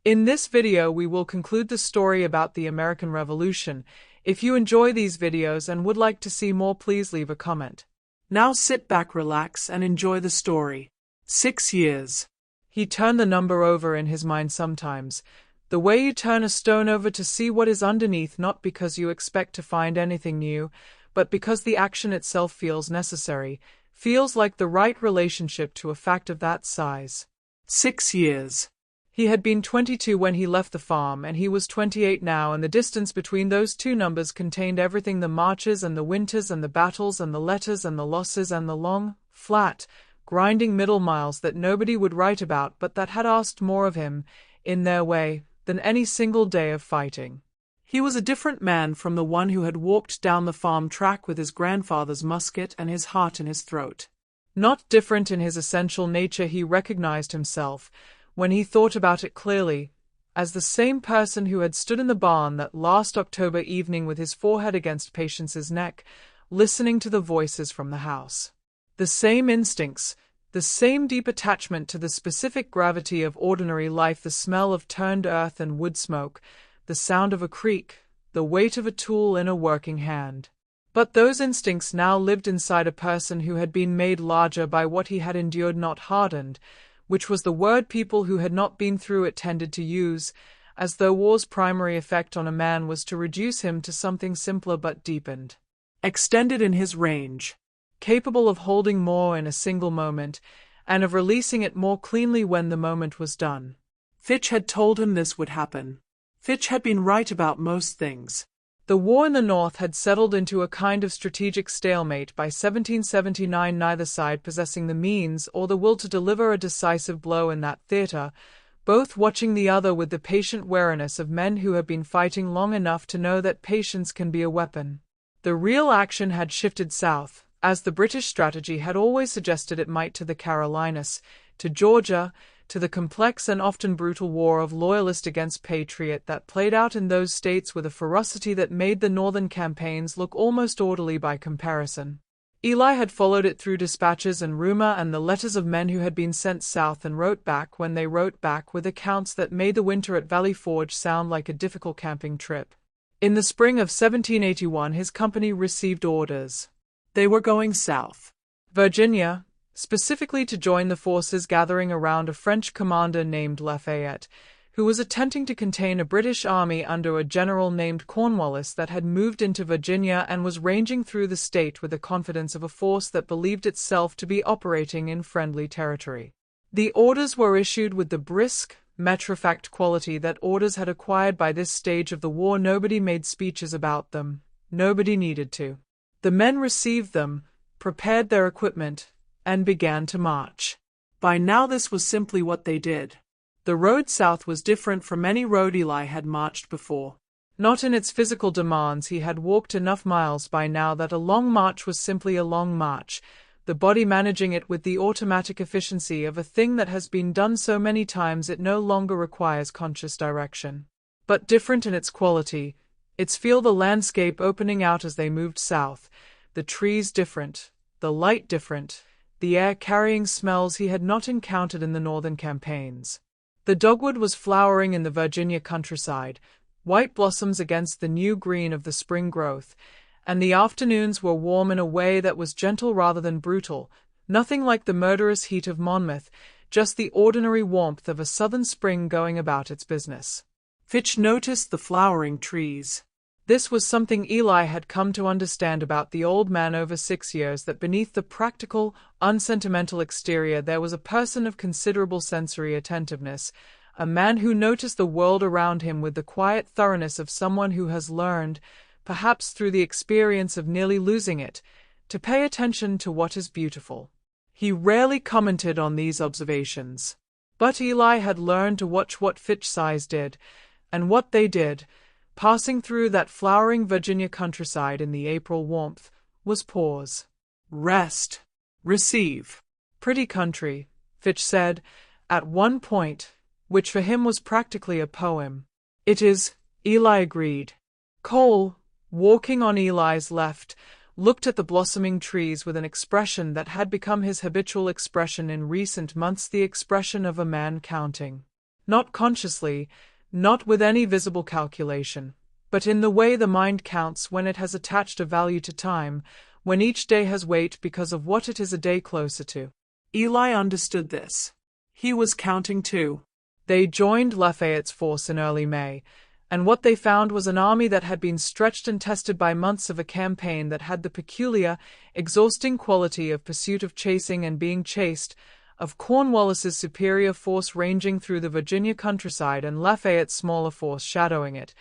In this video we will conclude the story about the American Revolution. If you enjoy these videos and would like to see more, please leave a comment. Now sit back, relax, and enjoy the story. 6 years. He turned the number over in his mind sometimes, the way you turn a stone over to see what is underneath, not because you expect to find anything new, but because the action itself feels necessary, feels like the right relationship to a fact of that size. 6 years. He had been 22 when he left the farm, and he was 28 now, and the distance between those two numbers contained everything: the marches and the winters and the battles and the letters and the losses and the long, flat, grinding middle miles that nobody would write about but that had asked more of him, in their way, than any single day of fighting. He was a different man from the one who had walked down the farm track with his grandfather's musket and his heart in his throat. Not different in his essential nature. He recognized himself, when he thought about it clearly, as the same person who had stood in the barn that last October evening with his forehead against Patience's neck, listening to the voices from the house. The same instincts, the same deep attachment to the specific gravity of ordinary life, the smell of turned earth and wood smoke, the sound of a creak, the weight of a tool in a working hand. But those instincts now lived inside a person who had been made larger by what he had endured, not hardened, which was the word people who had not been through it tended to use, as though war's primary effect on a man was to reduce him to something simpler but deepened, extended in his range, capable of holding more in a single moment, and of releasing it more cleanly when the moment was done. Fitch had told him this would happen. Fitch had been right about most things. The war in the North had settled into a kind of strategic stalemate by 1779, neither side possessing the means or the will to deliver a decisive blow in that theatre, both watching the other with the patient wariness of men who have been fighting long enough to know that patience can be a weapon. The real action had shifted south, as the British strategy had always suggested it might, to the Carolinas, to Georgia, to the complex and often brutal war of loyalist against patriot that played out in those states with a ferocity that made the northern campaigns look almost orderly by comparison. Eli had followed it through dispatches and rumor and the letters of men who had been sent south and wrote back when they wrote back with accounts that made the winter at Valley Forge sound like a difficult camping trip. In the spring of 1781 his company received orders. They were going south. Virginia, specifically to join the forces gathering around a French commander named Lafayette, who was attempting to contain a British army under a general named Cornwallis that had moved into Virginia and was ranging through the state with the confidence of a force that believed itself to be operating in friendly territory. The orders were issued with the brisk, matter-of-fact quality that orders had acquired by this stage of the war. Nobody made speeches about them. Nobody needed to. The men received them, prepared their equipment, and began to march. By now this was simply what they did. The road south was different from any road Eli had marched before. Not in its physical demands. He had walked enough miles by now that a long march was simply a long march, the body managing it with the automatic efficiency of a thing that has been done so many times it no longer requires conscious direction. But different in its quality, its feel, the landscape opening out as they moved south, the trees different, the light different, the air carrying smells he had not encountered in the northern campaigns. The dogwood was flowering in the Virginia countryside, white blossoms against the new green of the spring growth, and the afternoons were warm in a way that was gentle rather than brutal, nothing like the murderous heat of Monmouth, just the ordinary warmth of a southern spring going about its business. Fitch noticed the flowering trees. This was something Eli had come to understand about the old man over 6 years, that beneath the practical, unsentimental exterior there was a person of considerable sensory attentiveness, a man who noticed the world around him with the quiet thoroughness of someone who has learned, perhaps through the experience of nearly losing it, to pay attention to what is beautiful. He rarely commented on these observations. But Eli had learned to watch what Fitch size did, and what they did, passing through that flowering Virginia countryside in the April warmth, was pause. Rest. Receive. Pretty country, Fitch said, at one point, which for him was practically a poem. It is, Eli agreed. Cole, walking on Eli's left, looked at the blossoming trees with an expression that had become his habitual expression in recent months, the expression of a man counting. Not consciously, not with any visible calculation, but in the way the mind counts when it has attached a value to time, when each day has weight because of what it is a day closer to. Eli understood this. He was counting too. They joined Lafayette's force in early May, and what they found was an army that had been stretched and tested by months of a campaign that had the peculiar, exhausting quality of pursuit of chasing and being chased, of Cornwallis's superior force ranging through the Virginia countryside and Lafayette's smaller force shadowing it,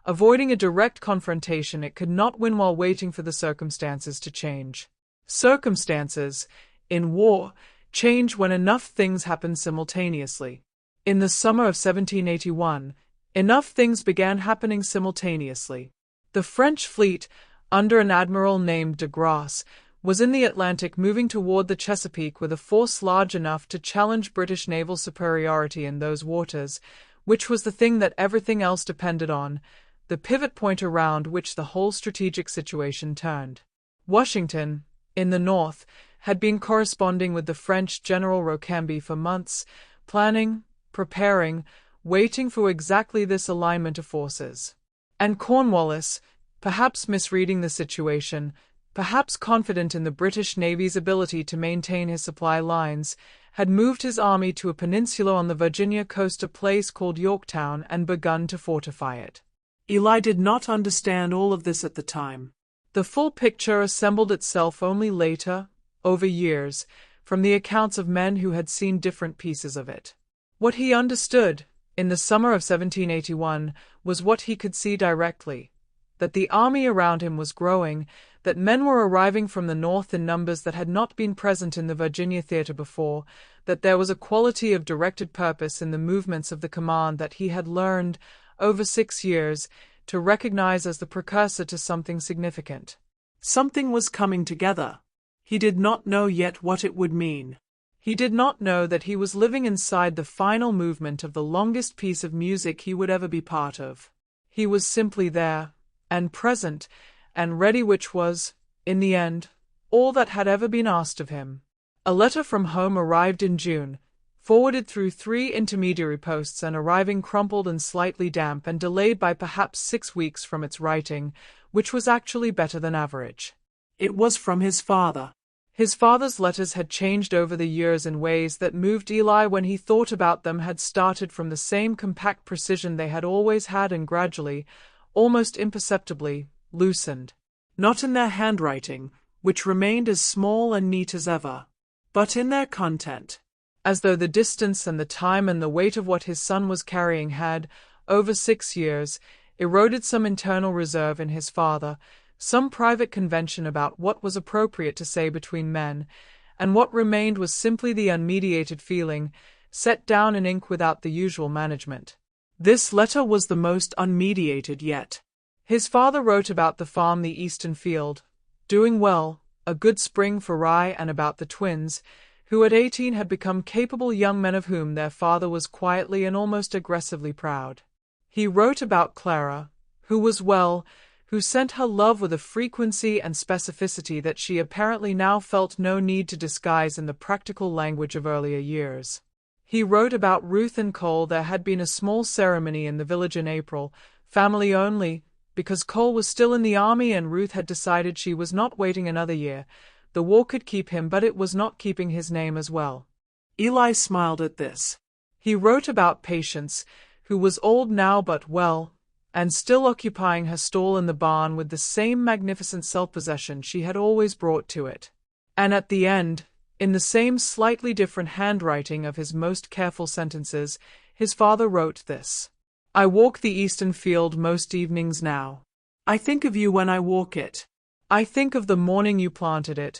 avoiding a direct confrontation it could not win while waiting for the circumstances to change. Circumstances, in war, change when enough things happen simultaneously. In the summer of 1781, enough things began happening simultaneously. The French fleet, under an admiral named de Grasse, was in the Atlantic moving toward the Chesapeake with a force large enough to challenge British naval superiority in those waters, which was the thing that everything else depended on, the pivot point around which the whole strategic situation turned. Washington, in the north, had been corresponding with the French General Rochambeau for months, planning, preparing, waiting for exactly this alignment of forces. And Cornwallis, perhaps misreading the situation, perhaps confident in the British Navy's ability to maintain his supply lines, had moved his army to a peninsula on the Virginia coast, a place called Yorktown, and begun to fortify it. Eli did not understand all of this at the time. The full picture assembled itself only later, over years, from the accounts of men who had seen different pieces of it. What he understood, in the summer of 1781, was what he could see directly, that the army around him was growing, that men were arriving from the north in numbers that had not been present in the Virginia theater before, that there was a quality of directed purpose in the movements of the command that he had learned, over 6 years, to recognize as the precursor to something significant. Something was coming together. He did not know yet what it would mean. He did not know that he was living inside the final movement of the longest piece of music he would ever be part of. He was simply there, and present, and ready, which was, in the end, all that had ever been asked of him. A letter from home arrived in June, forwarded through 3 intermediary posts and arriving crumpled and slightly damp and delayed by perhaps 6 weeks from its writing, which was actually better than average. It was from his father. His father's letters had changed over the years in ways that moved Eli when he thought about them, had started from the same compact precision they had always had and gradually, almost imperceptibly, loosened. Not in their handwriting, which remained as small and neat as ever, but in their content. As though the distance and the time and the weight of what his son was carrying had, over 6 years, eroded some internal reserve in his father, some private convention about what was appropriate to say between men, and what remained was simply the unmediated feeling, set down in ink without the usual management. This letter was the most unmediated yet. His father wrote about the farm, the eastern field, doing well, a good spring for rye, and about the twins, who at 18 had become capable young men of whom their father was quietly and almost aggressively proud. He wrote about Clara, who was well, who sent her love with a frequency and specificity that she apparently now felt no need to disguise in the practical language of earlier years. He wrote about Ruth and Cole. There had been a small ceremony in the village in April, family only, because Cole was still in the army and Ruth had decided she was not waiting another year. The war could keep him, but it was not keeping his name as well. Eli smiled at this. He wrote about Patience, who was old now but well, and still occupying her stall in the barn with the same magnificent self-possession she had always brought to it. And at the end, in the same slightly different handwriting of his most careful sentences, his father wrote this: "I walk the eastern field most evenings now. I think of you when I walk it. I think of the morning you planted it,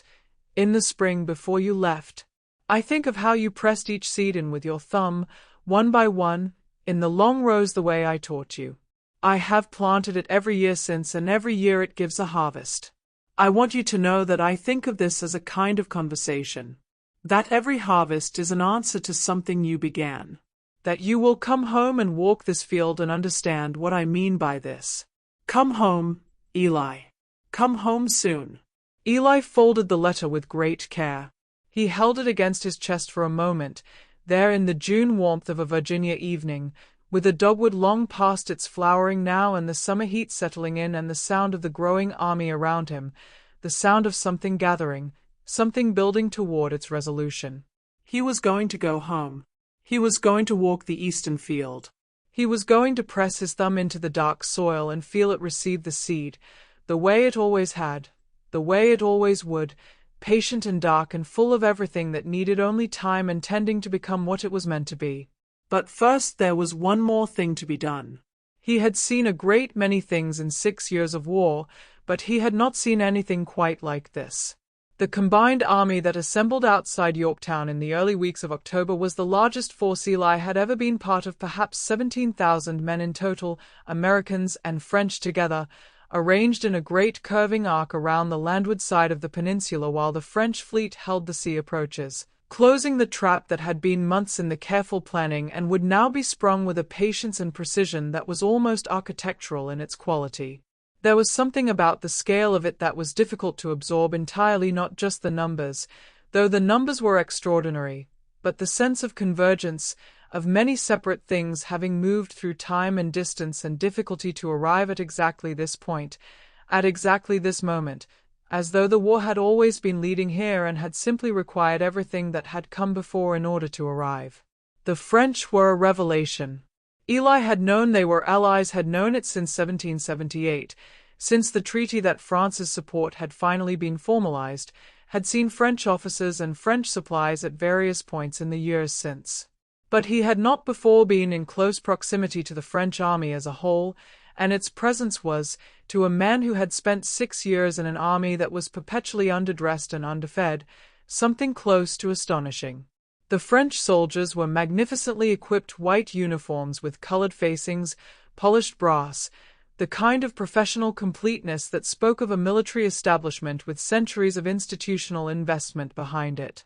in the spring before you left. I think of how you pressed each seed in with your thumb, one by one, in the long rows the way I taught you. I have planted it every year since, and every year it gives a harvest. I want you to know that I think of this as a kind of conversation, that every harvest is an answer to something you began, that you will come home and walk this field and understand what I mean by this. Come home, Eli. Come home soon." Eli folded the letter with great care. He held it against his chest for a moment, there in the June warmth of a Virginia evening, with the dogwood long past its flowering now and the summer heat settling in and the sound of the growing army around him, the sound of something gathering, something building toward its resolution. He was going to go home. He was going to walk the eastern field. He was going to press his thumb into the dark soil and feel it receive the seed, the way it always had, the way it always would, patient and dark and full of everything that needed only time and tending to become what it was meant to be. But first there was one more thing to be done. He had seen a great many things in 6 years of war, but he had not seen anything quite like this. The combined army that assembled outside Yorktown in the early weeks of October was the largest force Ely had ever been part of, perhaps 17,000 men in total, Americans and French together, arranged in a great curving arc around the landward side of the peninsula while the French fleet held the sea approaches, closing the trap that had been months in the careful planning and would now be sprung with a patience and precision that was almost architectural in its quality. There was something about the scale of it that was difficult to absorb entirely, not just the numbers, though the numbers were extraordinary, but the sense of convergence, of many separate things having moved through time and distance and difficulty to arrive at exactly this point, at exactly this moment, as though the war had always been leading here and had simply required everything that had come before in order to arrive. The French were a revelation. Ely had known they were allies, had known it since 1778, since the treaty that France's support had finally been formalized, had seen French officers and French supplies at various points in the years since. But he had not before been in close proximity to the French army as a whole, and its presence was, to a man who had spent 6 years in an army that was perpetually underdressed and underfed, something close to astonishing. The French soldiers were magnificently equipped white uniforms with colored facings, polished brass, the kind of professional completeness that spoke of a military establishment with centuries of institutional investment behind it.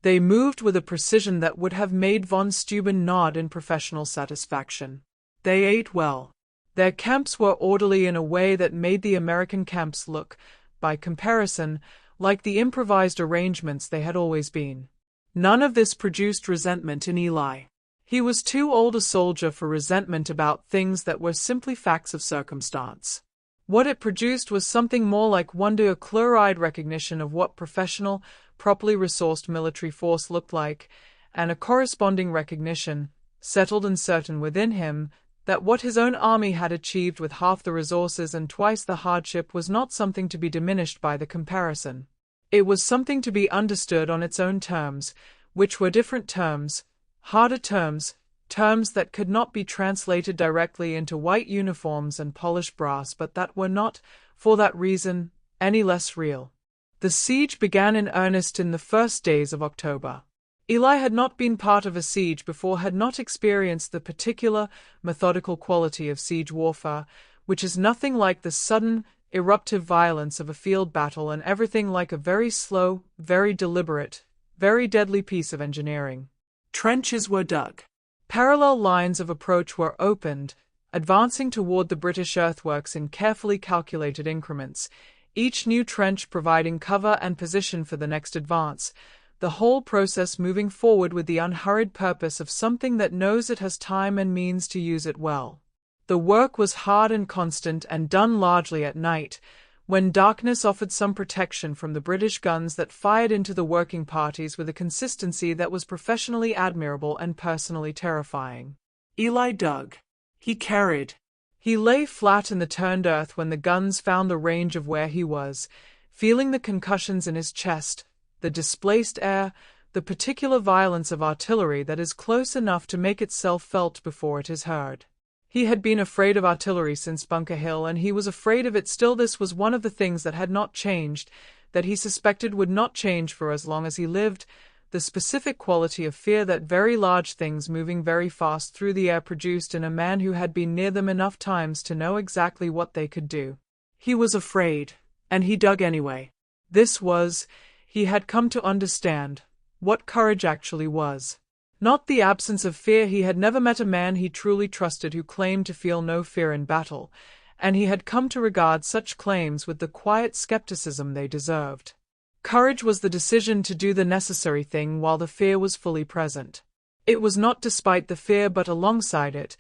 They moved with a precision that would have made von Steuben nod in professional satisfaction. They ate well. Their camps were orderly in a way that made the American camps look, by comparison, like the improvised arrangements they had always been. None of this produced resentment in Ely. He was too old a soldier for resentment about things that were simply facts of circumstance. What it produced was something more like wonder, a clear-eyed recognition of what professional, properly resourced military force looked like, and a corresponding recognition, settled and certain within him, that what his own army had achieved with half the resources and twice the hardship was not something to be diminished by the comparison. It was something to be understood on its own terms, which were different terms, harder terms, terms that could not be translated directly into white uniforms and polished brass, but that were not, for that reason, any less real. The siege began in earnest in the first days of October. Ely had not been part of a siege before, had not experienced the particular, methodical quality of siege warfare, which is nothing like the sudden, eruptive violence of a field battle and everything like a very slow, very deliberate, very deadly piece of engineering. Trenches were dug. Parallel lines of approach were opened, advancing toward the British earthworks in carefully calculated increments, each new trench providing cover and position for the next advance, the whole process moving forward with the unhurried purpose of something that knows it has time and means to use it well. The work was hard and constant and done largely at night, when darkness offered some protection from the British guns that fired into the working parties with a consistency that was professionally admirable and personally terrifying. Ely dug. He carried. He lay flat in the turned earth when the guns found the range of where he was, feeling the concussions in his chest, the displaced air, the particular violence of artillery that is close enough to make itself felt before it is heard. He had been afraid of artillery since Bunker Hill, and he was afraid of it still. This was one of the things that had not changed, that he suspected would not change for as long as he lived, the specific quality of fear that very large things moving very fast through the air produced in a man who had been near them enough times to know exactly what they could do. He was afraid, and he dug anyway. This was, he had come to understand, what courage actually was. Not the absence of fear. He had never met a man he truly trusted who claimed to feel no fear in battle, and he had come to regard such claims with the quiet skepticism they deserved. Courage was the decision to do the necessary thing while the fear was fully present. It was not despite the fear but alongside it,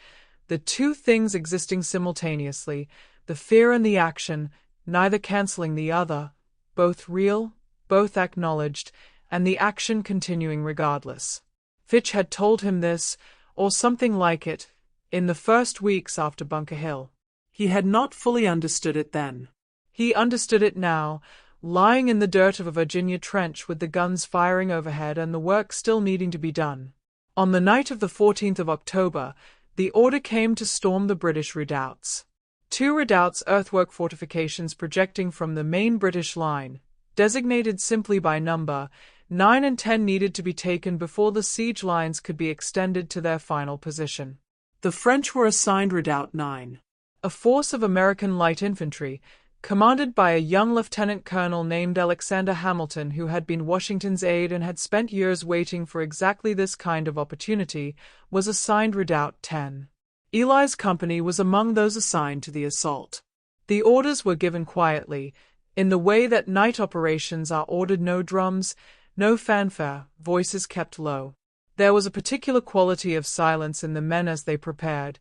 the two things existing simultaneously, the fear and the action, neither cancelling the other, both real, both acknowledged, and the action continuing regardless. Fitch had told him this, or something like it, in the first weeks after Bunker Hill. He had not fully understood it then. He understood it now, lying in the dirt of a Virginia trench with the guns firing overhead and the work still needing to be done. On the night of the 14th of October, the order came to storm the British redoubts. 2 redoubts, earthwork fortifications projecting from the main British line, designated simply by number, 9 and 10, needed to be taken before the siege lines could be extended to their final position. The French were assigned Redoubt 9, a force of American light infantry, commanded by a young lieutenant colonel named Alexander Hamilton, who had been Washington's aide and had spent years waiting for exactly this kind of opportunity, was assigned Redoubt 10. Ely's company was among those assigned to the assault. The orders were given quietly, in the way that night operations are ordered: no drums, no fanfare, voices kept low. There was a particular quality of silence in the men as they prepared,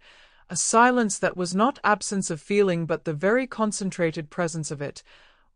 a silence that was not absence of feeling but the very concentrated presence of it,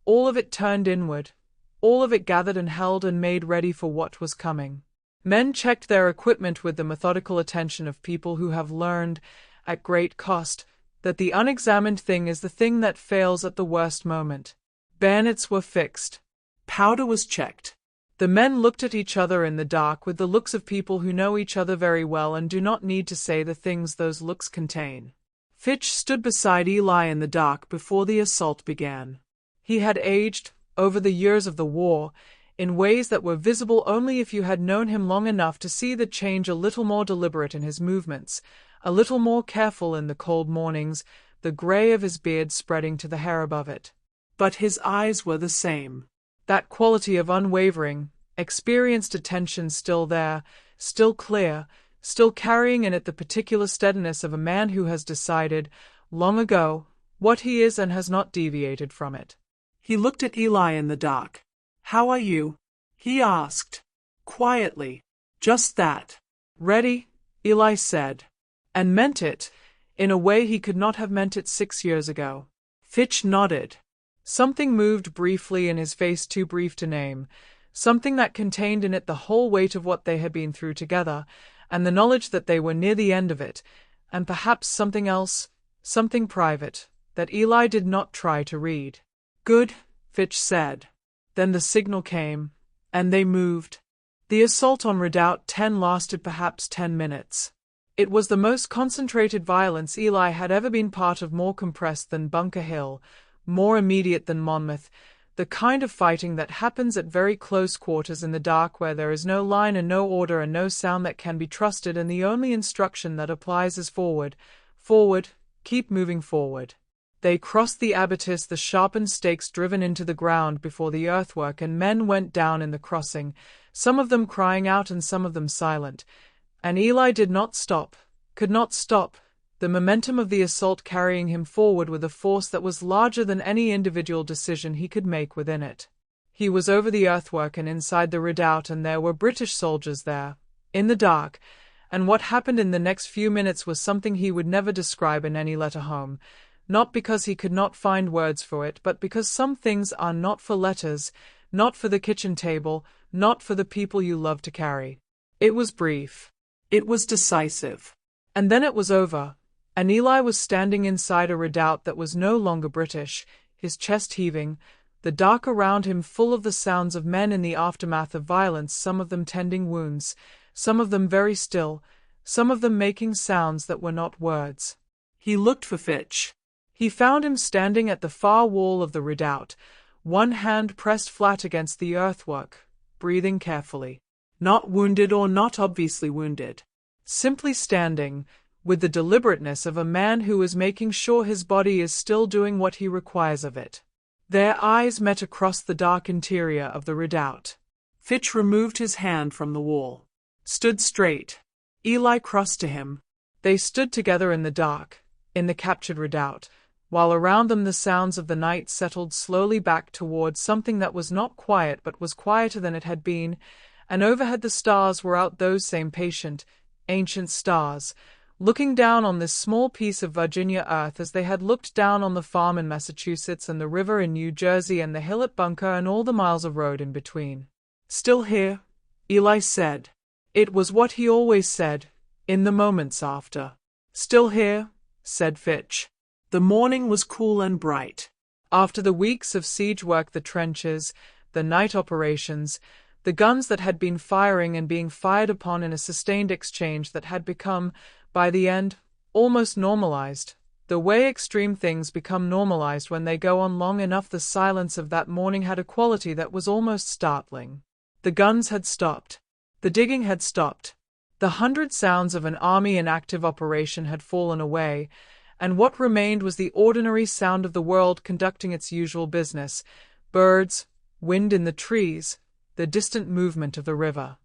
all of it turned inward, all of it gathered and held and made ready for what was coming. Men checked their equipment with the methodical attention of people who have learned, at great cost, that the unexamined thing is the thing that fails at the worst moment. Bayonets were fixed. Powder was checked. The men looked at each other in the dark with the looks of people who know each other very well and do not need to say the things those looks contain. Fitch stood beside Ely in the dark before the assault began. He had aged, over the years of the war, in ways that were visible only if you had known him long enough to see the change: a little more deliberate in his movements, a little more careful in the cold mornings, the grey of his beard spreading to the hair above it. But his eyes were the same. That quality of unwavering, experienced attention still there, still clear, still carrying in it the particular steadiness of a man who has decided, long ago, what he is and has not deviated from it. He looked at Ely in the dark. "How are you?" he asked. Quietly. Just that. "Ready," Ely said. And meant it, in a way he could not have meant it 6 years ago. Fitch nodded. Something moved briefly in his face, too brief to name, something that contained in it the whole weight of what they had been through together, and the knowledge that they were near the end of it, and perhaps something else, something private, that Ely did not try to read. "Good," Fitch said. Then the signal came, and they moved. The assault on Redoubt 10 lasted perhaps 10 minutes. It was the most concentrated violence Ely had ever been part of, more compressed than Bunker Hill, more immediate than Monmouth, the kind of fighting that happens at very close quarters in the dark, where there is no line and no order and no sound that can be trusted, and the only instruction that applies is forward, forward, keep moving forward. They crossed the abattis, the sharpened stakes driven into the ground before the earthwork, and men went down in the crossing, some of them crying out and some of them silent. And Ely did not stop, could not stop, the momentum of the assault carrying him forward with a force that was larger than any individual decision he could make within it. He was over the earthwork and inside the redoubt, and there were British soldiers there, in the dark, and what happened in the next few minutes was something he would never describe in any letter home, not because he could not find words for it, but because some things are not for letters, not for the kitchen table, not for the people you love to carry. It was brief. It was decisive. And then it was over, and Ely was standing inside a redoubt that was no longer British, his chest heaving, the dark around him full of the sounds of men in the aftermath of violence, some of them tending wounds, some of them very still, some of them making sounds that were not words. He looked for Fitch. He found him standing at the far wall of the redoubt, one hand pressed flat against the earthwork, breathing carefully. Not wounded or not obviously wounded. Simply standing, with the deliberateness of a man who is making sure his body is still doing what he requires of it. Their eyes met across the dark interior of the redoubt. Fitch removed his hand from the wall. Stood straight. Ely crossed to him. They stood together in the dark, in the captured redoubt, while around them the sounds of the night settled slowly back towards something that was not quiet but was quieter than it had been, and overhead the stars were out, those same patient, ancient stars, looking down on this small piece of Virginia earth as they had looked down on the farm in Massachusetts and the river in New Jersey and the hill at Bunker and all the miles of road in between. "Still here?" Eli said. It was what he always said, in the moments after. "Still here," said Fitch. The morning was cool and bright. After the weeks of siege work, the trenches, the night operations, the guns that had been firing and being fired upon in a sustained exchange that had become, by the end, almost normalized, the way extreme things become normalized when they go on long enough, the silence of that morning had a quality that was almost startling. The guns had stopped. The digging had stopped. The 100 sounds of an army in active operation had fallen away, and what remained was the ordinary sound of the world conducting its usual business: birds, wind in the trees, the distant movement of the river.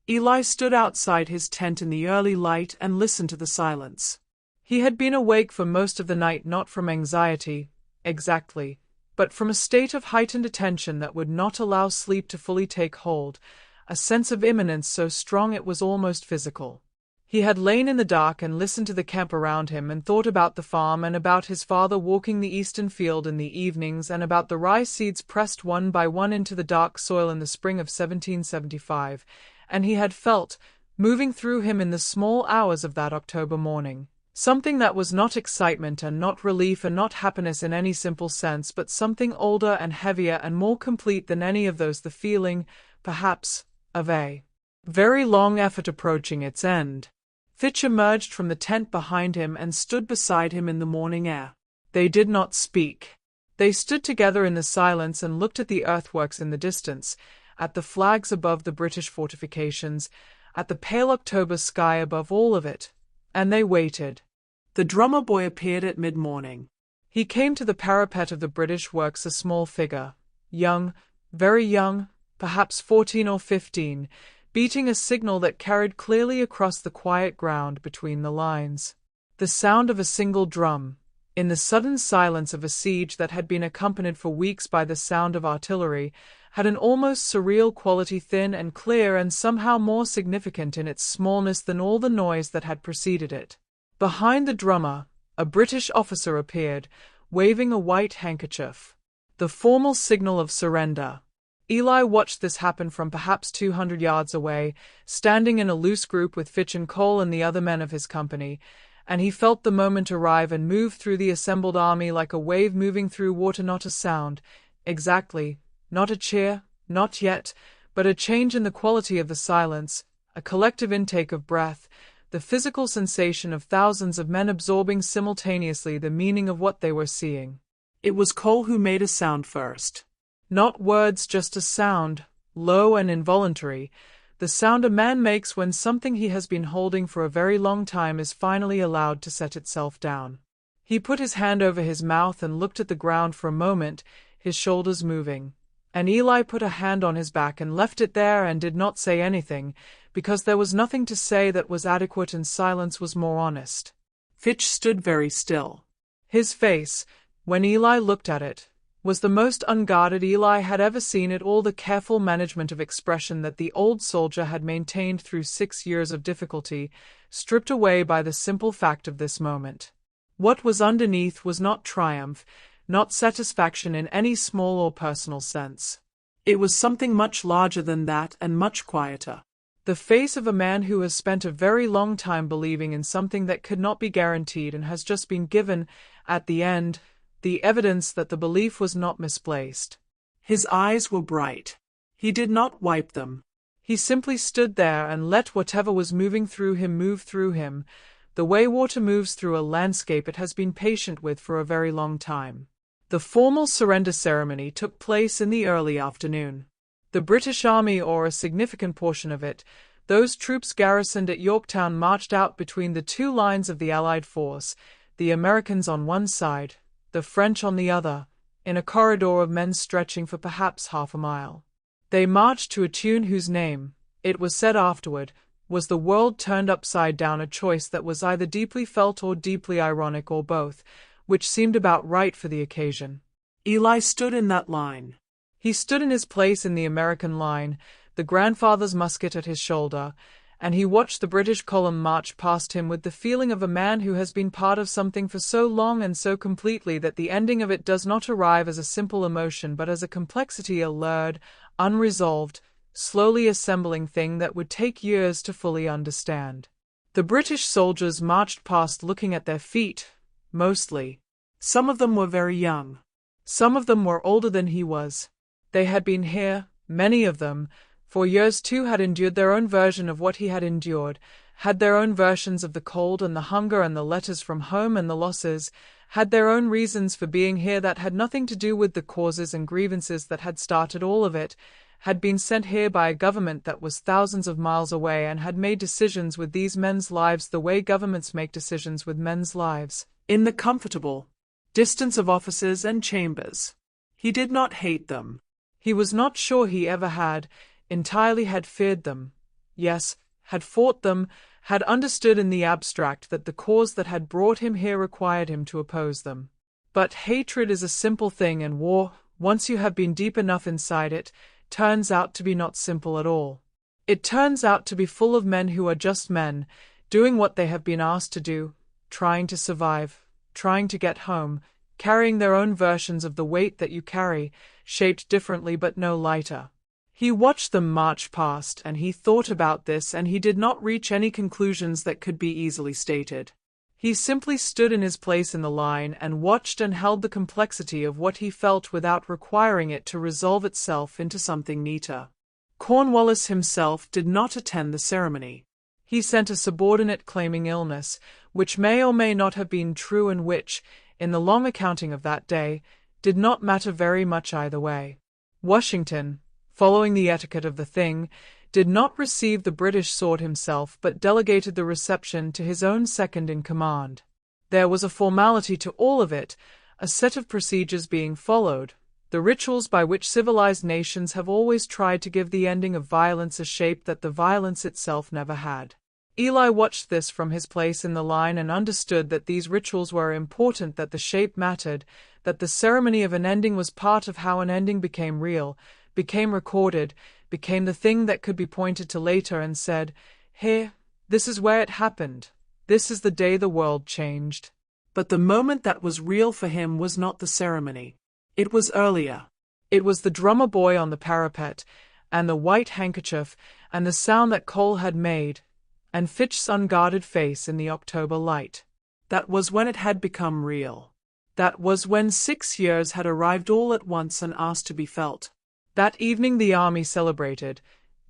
Eli stood outside his tent in the early light and listened to the silence. He had been awake for most of the night, not from anxiety, exactly, but from a state of heightened attention that would not allow sleep to fully take hold, a sense of imminence so strong it was almost physical. He had lain in the dark and listened to the camp around him and thought about the farm and about his father walking the eastern field in the evenings and about the rye seeds pressed one by one into the dark soil in the spring of 1775, and he had felt, moving through him in the small hours of that October morning, something that was not excitement and not relief and not happiness in any simple sense, but something older and heavier and more complete than any of those, the feeling, perhaps, of a very long effort approaching its end. Fitch emerged from the tent behind him and stood beside him in the morning air. They did not speak. They stood together in the silence and looked at the earthworks in the distance, at the flags above the British fortifications, at the pale October sky above all of it, and they waited. The drummer boy appeared at mid-morning. He came to the parapet of the British works, a small figure, young, very young, perhaps 14 or 15, beating a signal that carried clearly across the quiet ground between the lines. The sound of a single drum, in the sudden silence of a siege that had been accompanied for weeks by the sound of artillery, had an almost surreal quality, thin and clear and somehow more significant in its smallness than all the noise that had preceded it. Behind the drummer, a British officer appeared, waving a white handkerchief, the formal signal of surrender. Eli watched this happen from perhaps 200 yards away, standing in a loose group with Fitch and Cole and the other men of his company, and he felt the moment arrive and move through the assembled army like a wave moving through water, not a sound, exactly, not a cheer, not yet, but a change in the quality of the silence, a collective intake of breath, the physical sensation of thousands of men absorbing simultaneously the meaning of what they were seeing. It was Cole who made a sound first. Not words, just a sound, low and involuntary, the sound a man makes when something he has been holding for a very long time is finally allowed to set itself down. He put his hand over his mouth and looked at the ground for a moment, his shoulders moving, and Eli put a hand on his back and left it there and did not say anything, because there was nothing to say that was adequate and silence was more honest. Fitch stood very still. His face, when Eli looked at it, was the most unguarded Eli had ever seen it, all the careful management of expression that the old soldier had maintained through 6 years of difficulty, stripped away by the simple fact of this moment. What was underneath was not triumph, not satisfaction in any small or personal sense. It was something much larger than that and much quieter. The face of a man who has spent a very long time believing in something that could not be guaranteed and has just been given, at the end, the evidence that the belief was not misplaced. His eyes were bright. He did not wipe them. He simply stood there and let whatever was moving through him move through him, the way water moves through a landscape it has been patient with for a very long time. The formal surrender ceremony took place in the early afternoon. The British Army, or a significant portion of it, those troops garrisoned at Yorktown, marched out between the two lines of the Allied force, the Americans on one side, the French on the other, in a corridor of men stretching for perhaps half a mile. They marched to a tune whose name, it was said afterward, was "The World Turned Upside Down," a choice that was either deeply felt or deeply ironic or both, which seemed about right for the occasion. Eli stood in that line. He stood in his place in the American line, the grandfather's musket at his shoulder, and he watched the British column march past him with the feeling of a man who has been part of something for so long and so completely that the ending of it does not arrive as a simple emotion but as a complexity, a lurid, unresolved, slowly assembling thing that would take years to fully understand. The British soldiers marched past looking at their feet, mostly. Some of them were very young. Some of them were older than he was. They had been here, many of them, for years too, had endured their own version of what he had endured, had their own versions of the cold and the hunger and the letters from home and the losses, had their own reasons for being here that had nothing to do with the causes and grievances that had started all of it, had been sent here by a government that was thousands of miles away and had made decisions with these men's lives the way governments make decisions with men's lives, in the comfortable distance of offices and chambers. He did not hate them. He was not sure he ever had, entirely had feared them. Yes, had fought them, had understood in the abstract that the cause that had brought him here required him to oppose them. But hatred is a simple thing, and war, once you have been deep enough inside it, turns out to be not simple at all. It turns out to be full of men who are just men, doing what they have been asked to do, trying to survive, trying to get home, carrying their own versions of the weight that you carry, shaped differently but no lighter. He watched them march past, and he thought about this, and he did not reach any conclusions that could be easily stated. He simply stood in his place in the line and watched and held the complexity of what he felt without requiring it to resolve itself into something neater. Cornwallis himself did not attend the ceremony. He sent a subordinate claiming illness, which may or may not have been true and which, in the long accounting of that day, did not matter very much either way. Washington, following the etiquette of the thing, did not receive the British sword himself but delegated the reception to his own second-in-command. There was a formality to all of it, a set of procedures being followed, the rituals by which civilized nations have always tried to give the ending of violence a shape that the violence itself never had. Eli watched this from his place in the line and understood that these rituals were important, that the shape mattered, that the ceremony of an ending was part of how an ending became real, became recorded, became the thing that could be pointed to later and said, "Here, this is where it happened. This is the day the world changed." But the moment that was real for him was not the ceremony. It was earlier. It was the drummer boy on the parapet, and the white handkerchief, and the sound that Cole had made, and Fitch's unguarded face in the October light. That was when it had become real. That was when 6 years had arrived all at once and asked to be felt. That evening the army celebrated,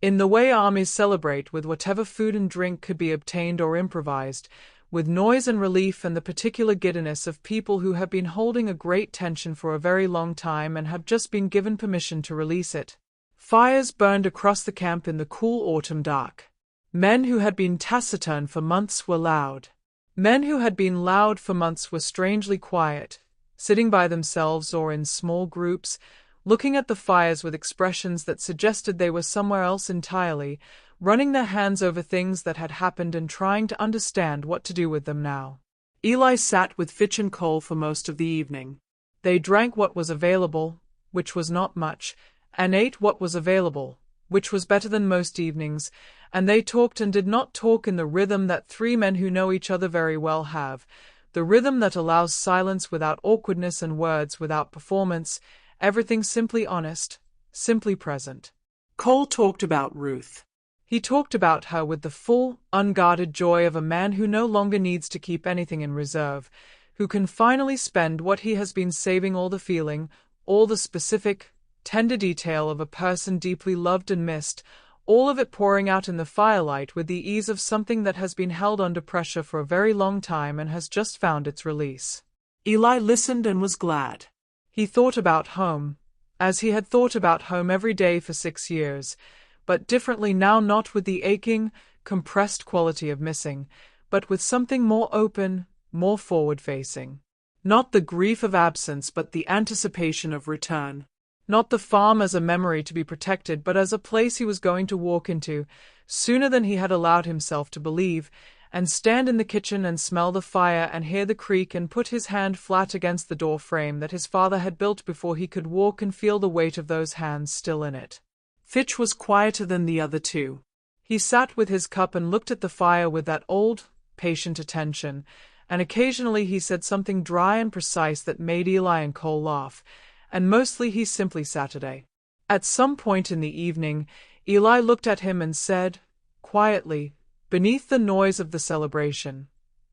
in the way armies celebrate, with whatever food and drink could be obtained or improvised, with noise and relief and the particular giddiness of people who have been holding a great tension for a very long time and have just been given permission to release it. Fires burned across the camp in the cool autumn dark. Men who had been taciturn for months were loud. Men who had been loud for months were strangely quiet, sitting by themselves or in small groups, looking at the fires with expressions that suggested they were somewhere else entirely, running their hands over things that had happened and trying to understand what to do with them now. Eli sat with Fitch and Cole for most of the evening. They drank what was available, which was not much, and ate what was available, which was better than most evenings, and they talked and did not talk in the rhythm that three men who know each other very well have, the rhythm that allows silence without awkwardness and words without performance, everything simply honest, simply present. Cole talked about Ruth. He talked about her with the full, unguarded joy of a man who no longer needs to keep anything in reserve, who can finally spend what he has been saving, all the feeling, all the specific, tender detail of a person deeply loved and missed, all of it pouring out in the firelight with the ease of something that has been held under pressure for a very long time and has just found its release. Eli listened and was glad. He thought about home, as he had thought about home every day for 6 years, but differently now, not with the aching, compressed quality of missing, but with something more open, more forward-facing. Not the grief of absence, but the anticipation of return. Not the farm as a memory to be protected, but as a place he was going to walk into, sooner than he had allowed himself to believe, and stand in the kitchen and smell the fire and hear the creak and put his hand flat against the door frame that his father had built before he could walk and feel the weight of those hands still in it. Fitch was quieter than the other two. He sat with his cup and looked at the fire with that old, patient attention, and occasionally he said something dry and precise that made Eli and Cole laugh, and mostly he simply Saturday. At some point in the evening, Eli looked at him and said, quietly, beneath the noise of the celebration,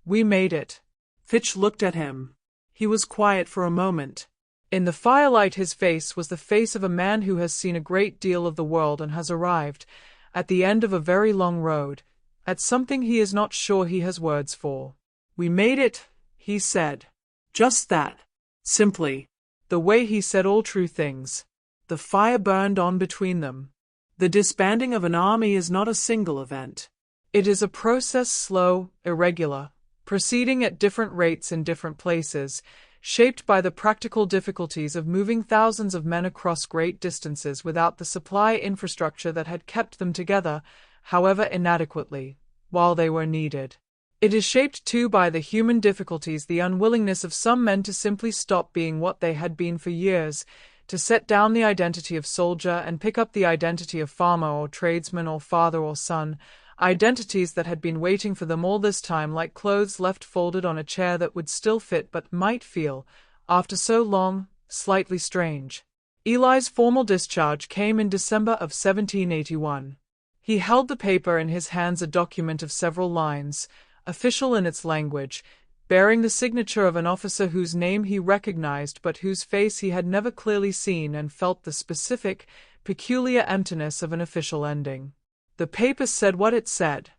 "We made it." Fitch looked at him. He was quiet for a moment. In the firelight his face was the face of a man who has seen a great deal of the world and has arrived, at the end of a very long road, at something he is not sure he has words for. "We made it," he said. Just that. Simply. The way he said all true things. The fire burned on between them. The disbanding of an army is not a single event. It is a process, slow, irregular, proceeding at different rates in different places, shaped by the practical difficulties of moving thousands of men across great distances without the supply infrastructure that had kept them together, however inadequately, while they were needed. It is shaped too by the human difficulties, the unwillingness of some men to simply stop being what they had been for years, to set down the identity of soldier and pick up the identity of farmer or tradesman or father or son, identities that had been waiting for them all this time like clothes left folded on a chair that would still fit but might feel, after so long, slightly strange. Eli's formal discharge came in December of 1781. He held the paper in his hands, a document of several lines, official in its language, bearing the signature of an officer whose name he recognized but whose face he had never clearly seen, and felt the specific, peculiar emptiness of an official ending. The paper said what it said.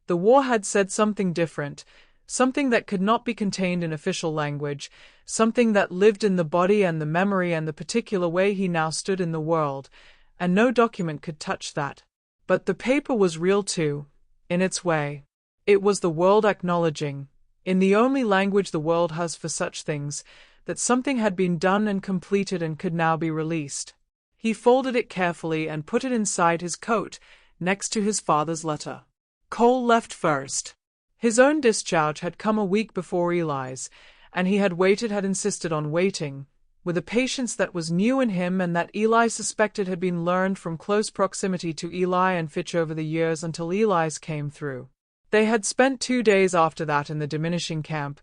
The war had said something different, something that could not be contained in official language, something that lived in the body and the memory and the particular way he now stood in the world, and no document could touch that. But the paper was real too, in its way. It was the world acknowledging, in the only language the world has for such things, that something had been done and completed and could now be released. He folded it carefully and put it inside his coat, next to his father's letter. Cole left first. His own discharge had come a week before Eli's, and he had insisted on waiting, with a patience that was new in him and that Eli suspected had been learned from close proximity to Eli and Fitch over the years until Eli's came through. They had spent 2 days after that in the diminishing camp,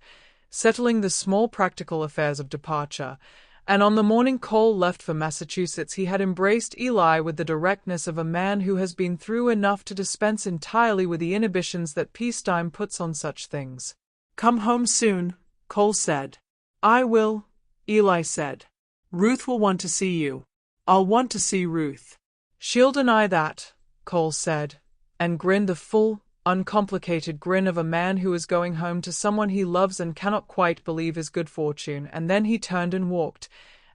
settling the small practical affairs of departure, and on the morning Cole left for Massachusetts he had embraced Eli with the directness of a man who has been through enough to dispense entirely with the inhibitions that peacetime puts on such things. "Come home soon," Cole said. "I will," Eli said. "Ruth will want to see you. I'll want to see Ruth." "She'll deny that," Cole said, and grinned the full, uncomplicated grin of a man who is going home to someone he loves and cannot quite believe his good fortune, and then he turned and walked,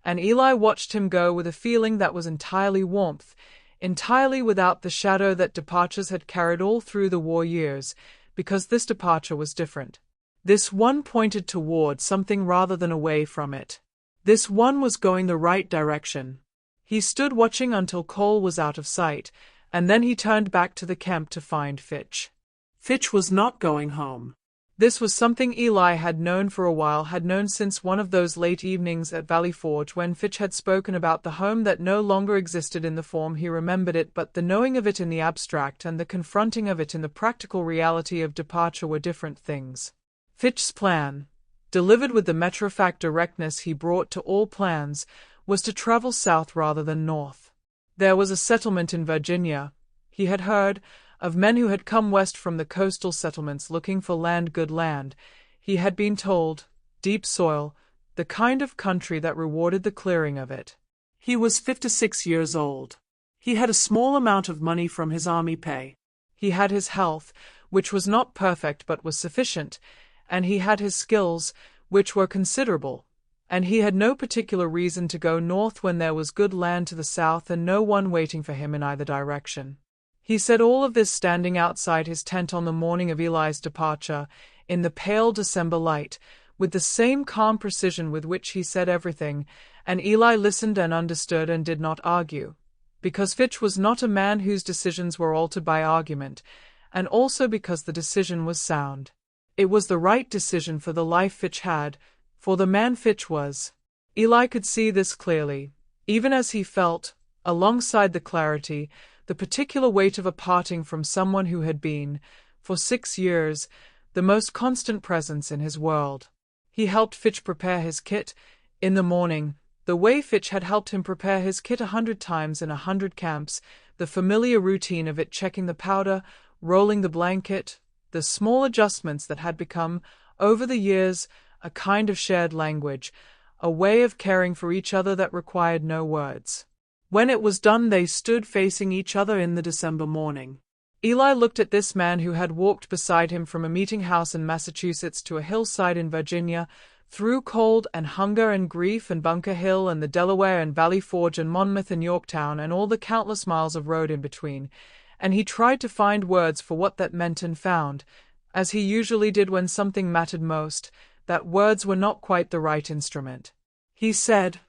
and Eli watched him go with a feeling that was entirely warmth, entirely without the shadow that departures had carried all through the war years, because this departure was different. This one pointed toward something rather than away from it. This one was going the right direction. He stood watching until Cole was out of sight, and then he turned back to the camp to find Fitch. Fitch was not going home. This was something Eli had known for a while, had known since one of those late evenings at Valley Forge when Fitch had spoken about the home that no longer existed in the form he remembered it, but the knowing of it in the abstract and the confronting of it in the practical reality of departure were different things. Fitch's plan, delivered with the matter-of-fact directness he brought to all plans, was to travel south rather than north. There was a settlement in Virginia, he had heard, of men who had come west from the coastal settlements looking for land, good land, he had been told, deep soil, the kind of country that rewarded the clearing of it. He was 56 years old. He had a small amount of money from his army pay. He had his health, which was not perfect but was sufficient, and he had his skills, which were considerable, and he had no particular reason to go north when there was good land to the south and no one waiting for him in either direction. He said all of this standing outside his tent on the morning of Eli's departure, in the pale December light, with the same calm precision with which he said everything, and Eli listened and understood and did not argue, because Fitch was not a man whose decisions were altered by argument, and also because the decision was sound. It was the right decision for the life Fitch had, for the man Fitch was. Eli could see this clearly, even as he felt, alongside the clarity, the particular weight of a parting from someone who had been, for 6 years, the most constant presence in his world. He helped Fitch prepare his kit in the morning, the way Fitch had helped him prepare his kit 100 times in 100 camps, the familiar routine of it, checking the powder, rolling the blanket, the small adjustments that had become, over the years, a kind of shared language, a way of caring for each other that required no words. When it was done, they stood facing each other in the December morning. Eli looked at this man who had walked beside him from a meeting house in Massachusetts to a hillside in Virginia, through cold and hunger and grief and Bunker Hill and the Delaware and Valley Forge and Monmouth and Yorktown and all the countless miles of road in between, and he tried to find words for what that meant and found, as he usually did when something mattered most, that words were not quite the right instrument. He said,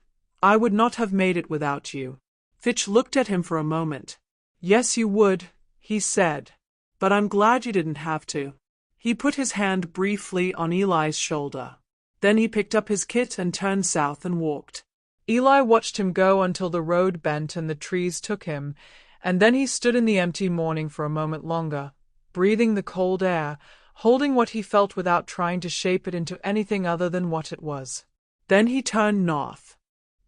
"I would not have made it without you." Fitch looked at him for a moment. "Yes, you would," he said. "But I'm glad you didn't have to." He put his hand briefly on Eli's shoulder. Then he picked up his kit and turned south and walked. Eli watched him go until the road bent and the trees took him, and then he stood in the empty morning for a moment longer, breathing the cold air, holding what he felt without trying to shape it into anything other than what it was. Then he turned north.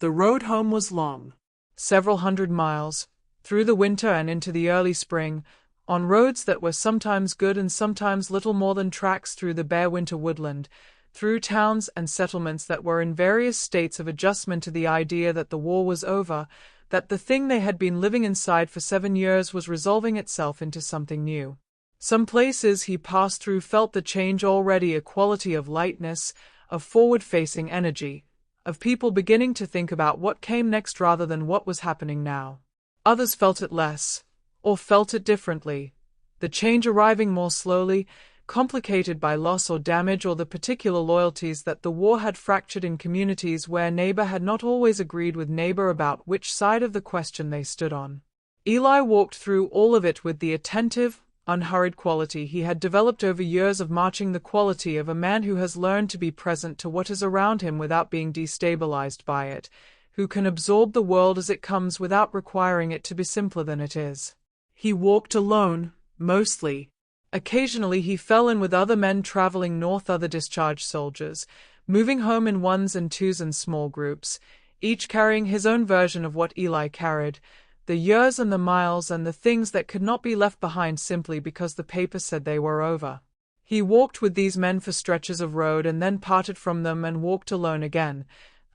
The road home was long, several hundred miles, through the winter and into the early spring, on roads that were sometimes good and sometimes little more than tracks through the bare winter woodland, through towns and settlements that were in various states of adjustment to the idea that the war was over, that the thing they had been living inside for 7 years was resolving itself into something new. Some places he passed through felt the change already, a quality of lightness, of forward-facing energy, of people beginning to think about what came next rather than what was happening now. Others felt it less, or felt it differently, the change arriving more slowly, complicated by loss or damage or the particular loyalties that the war had fractured in communities where neighbor had not always agreed with neighbor about which side of the question they stood on. Eli walked through all of it with the attentive, unhurried quality he had developed over years of marching, the quality of a man who has learned to be present to what is around him without being destabilized by it, who can absorb the world as it comes without requiring it to be simpler than it is. He walked alone, mostly. Occasionally he fell in with other men traveling north, other discharged soldiers, moving home in ones and twos and small groups, each carrying his own version of what Eli carried, the years and the miles and the things that could not be left behind simply because the paper said they were over. He walked with these men for stretches of road and then parted from them and walked alone again,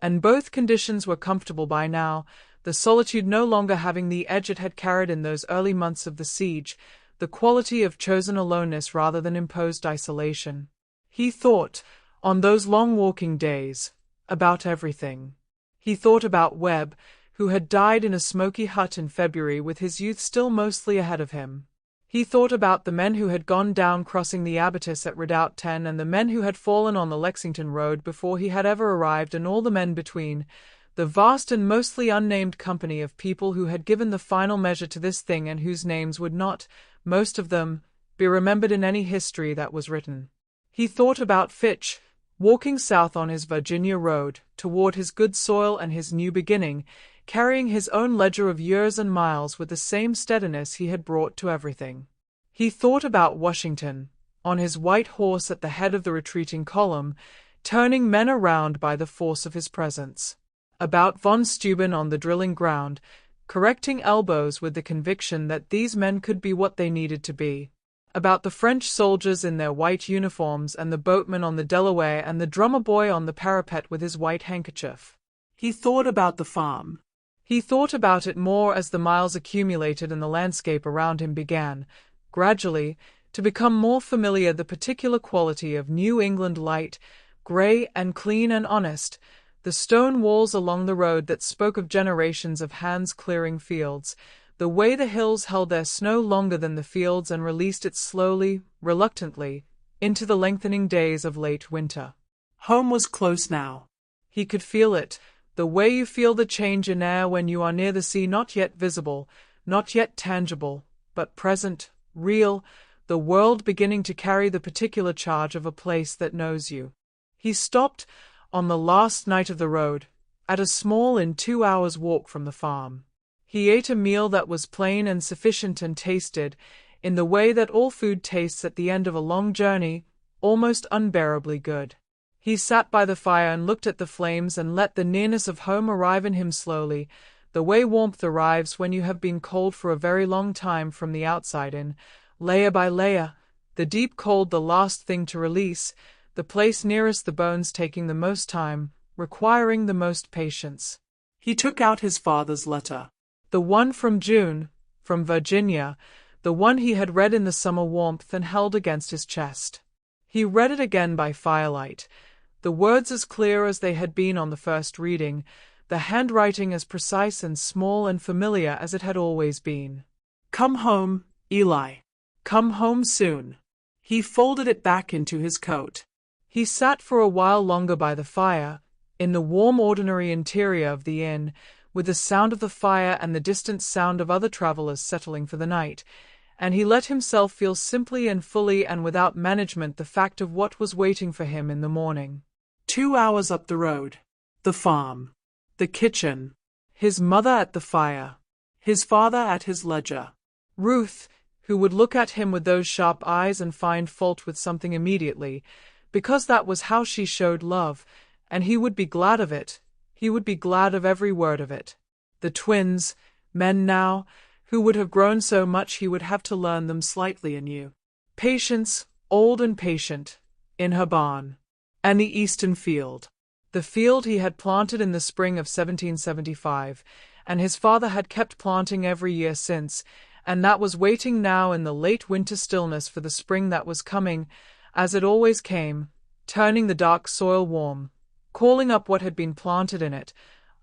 and both conditions were comfortable by now, the solitude no longer having the edge it had carried in those early months of the siege, the quality of chosen aloneness rather than imposed isolation. He thought, on those long walking days, about everything. He thought about Webb, who had died in a smoky hut in February with his youth still mostly ahead of him. He thought about the men who had gone down crossing the abatis at Redoubt 10 and the men who had fallen on the Lexington road before he had ever arrived and all the men between, the vast and mostly unnamed company of people who had given the final measure to this thing and whose names would not, most of them, be remembered in any history that was written. He thought about Fitch, walking south on his Virginia road, toward his good soil and his new beginning, carrying his own ledger of years and miles with the same steadiness he had brought to everything. He thought about Washington, on his white horse at the head of the retreating column, turning men around by the force of his presence. About von Steuben on the drilling ground, correcting elbows with the conviction that these men could be what they needed to be. About the French soldiers in their white uniforms and the boatman on the Delaware and the drummer boy on the parapet with his white handkerchief. He thought about the farm. He thought about it more as the miles accumulated and the landscape around him began, gradually, to become more familiar, the particular quality of New England light, gray and clean and honest, the stone walls along the road that spoke of generations of hands clearing fields, the way the hills held their snow longer than the fields and released it slowly, reluctantly, into the lengthening days of late winter. Home was close now. He could feel it, the way you feel the change in air when you are near the sea, not yet visible, not yet tangible, but present, real, the world beginning to carry the particular charge of a place that knows you. He stopped, on the last night of the road, at a small inn 2 hours' walk from the farm. He ate a meal that was plain and sufficient and tasted, in the way that all food tastes at the end of a long journey, almost unbearably good. He sat by the fire and looked at the flames and let the nearness of home arrive in him slowly, the way warmth arrives when you have been cold for a very long time from the outside in, layer by layer, the deep cold the last thing to release, the place nearest the bones taking the most time, requiring the most patience. He took out his father's letter. The one from June, from Virginia, the one he had read in the summer warmth and held against his chest. He read it again by firelight, the words as clear as they had been on the first reading, the handwriting as precise and small and familiar as it had always been. Come home, Eli. Come home soon. He folded it back into his coat. He sat for a while longer by the fire, in the warm ordinary interior of the inn, with the sound of the fire and the distant sound of other travellers settling for the night, and he let himself feel simply and fully and without management the fact of what was waiting for him in the morning. 2 hours up the road. The farm. The kitchen. His mother at the fire. His father at his ledger. Ruth, who would look at him with those sharp eyes and find fault with something immediately, because that was how she showed love, and he would be glad of it. He would be glad of every word of it. The twins, men now, who would have grown so much he would have to learn them slightly anew. Patience, old and patient, in her barn. And the eastern field. The field he had planted in the spring of 1775, and his father had kept planting every year since, and that was waiting now in the late winter stillness for the spring that was coming, as it always came, turning the dark soil warm, calling up what had been planted in it,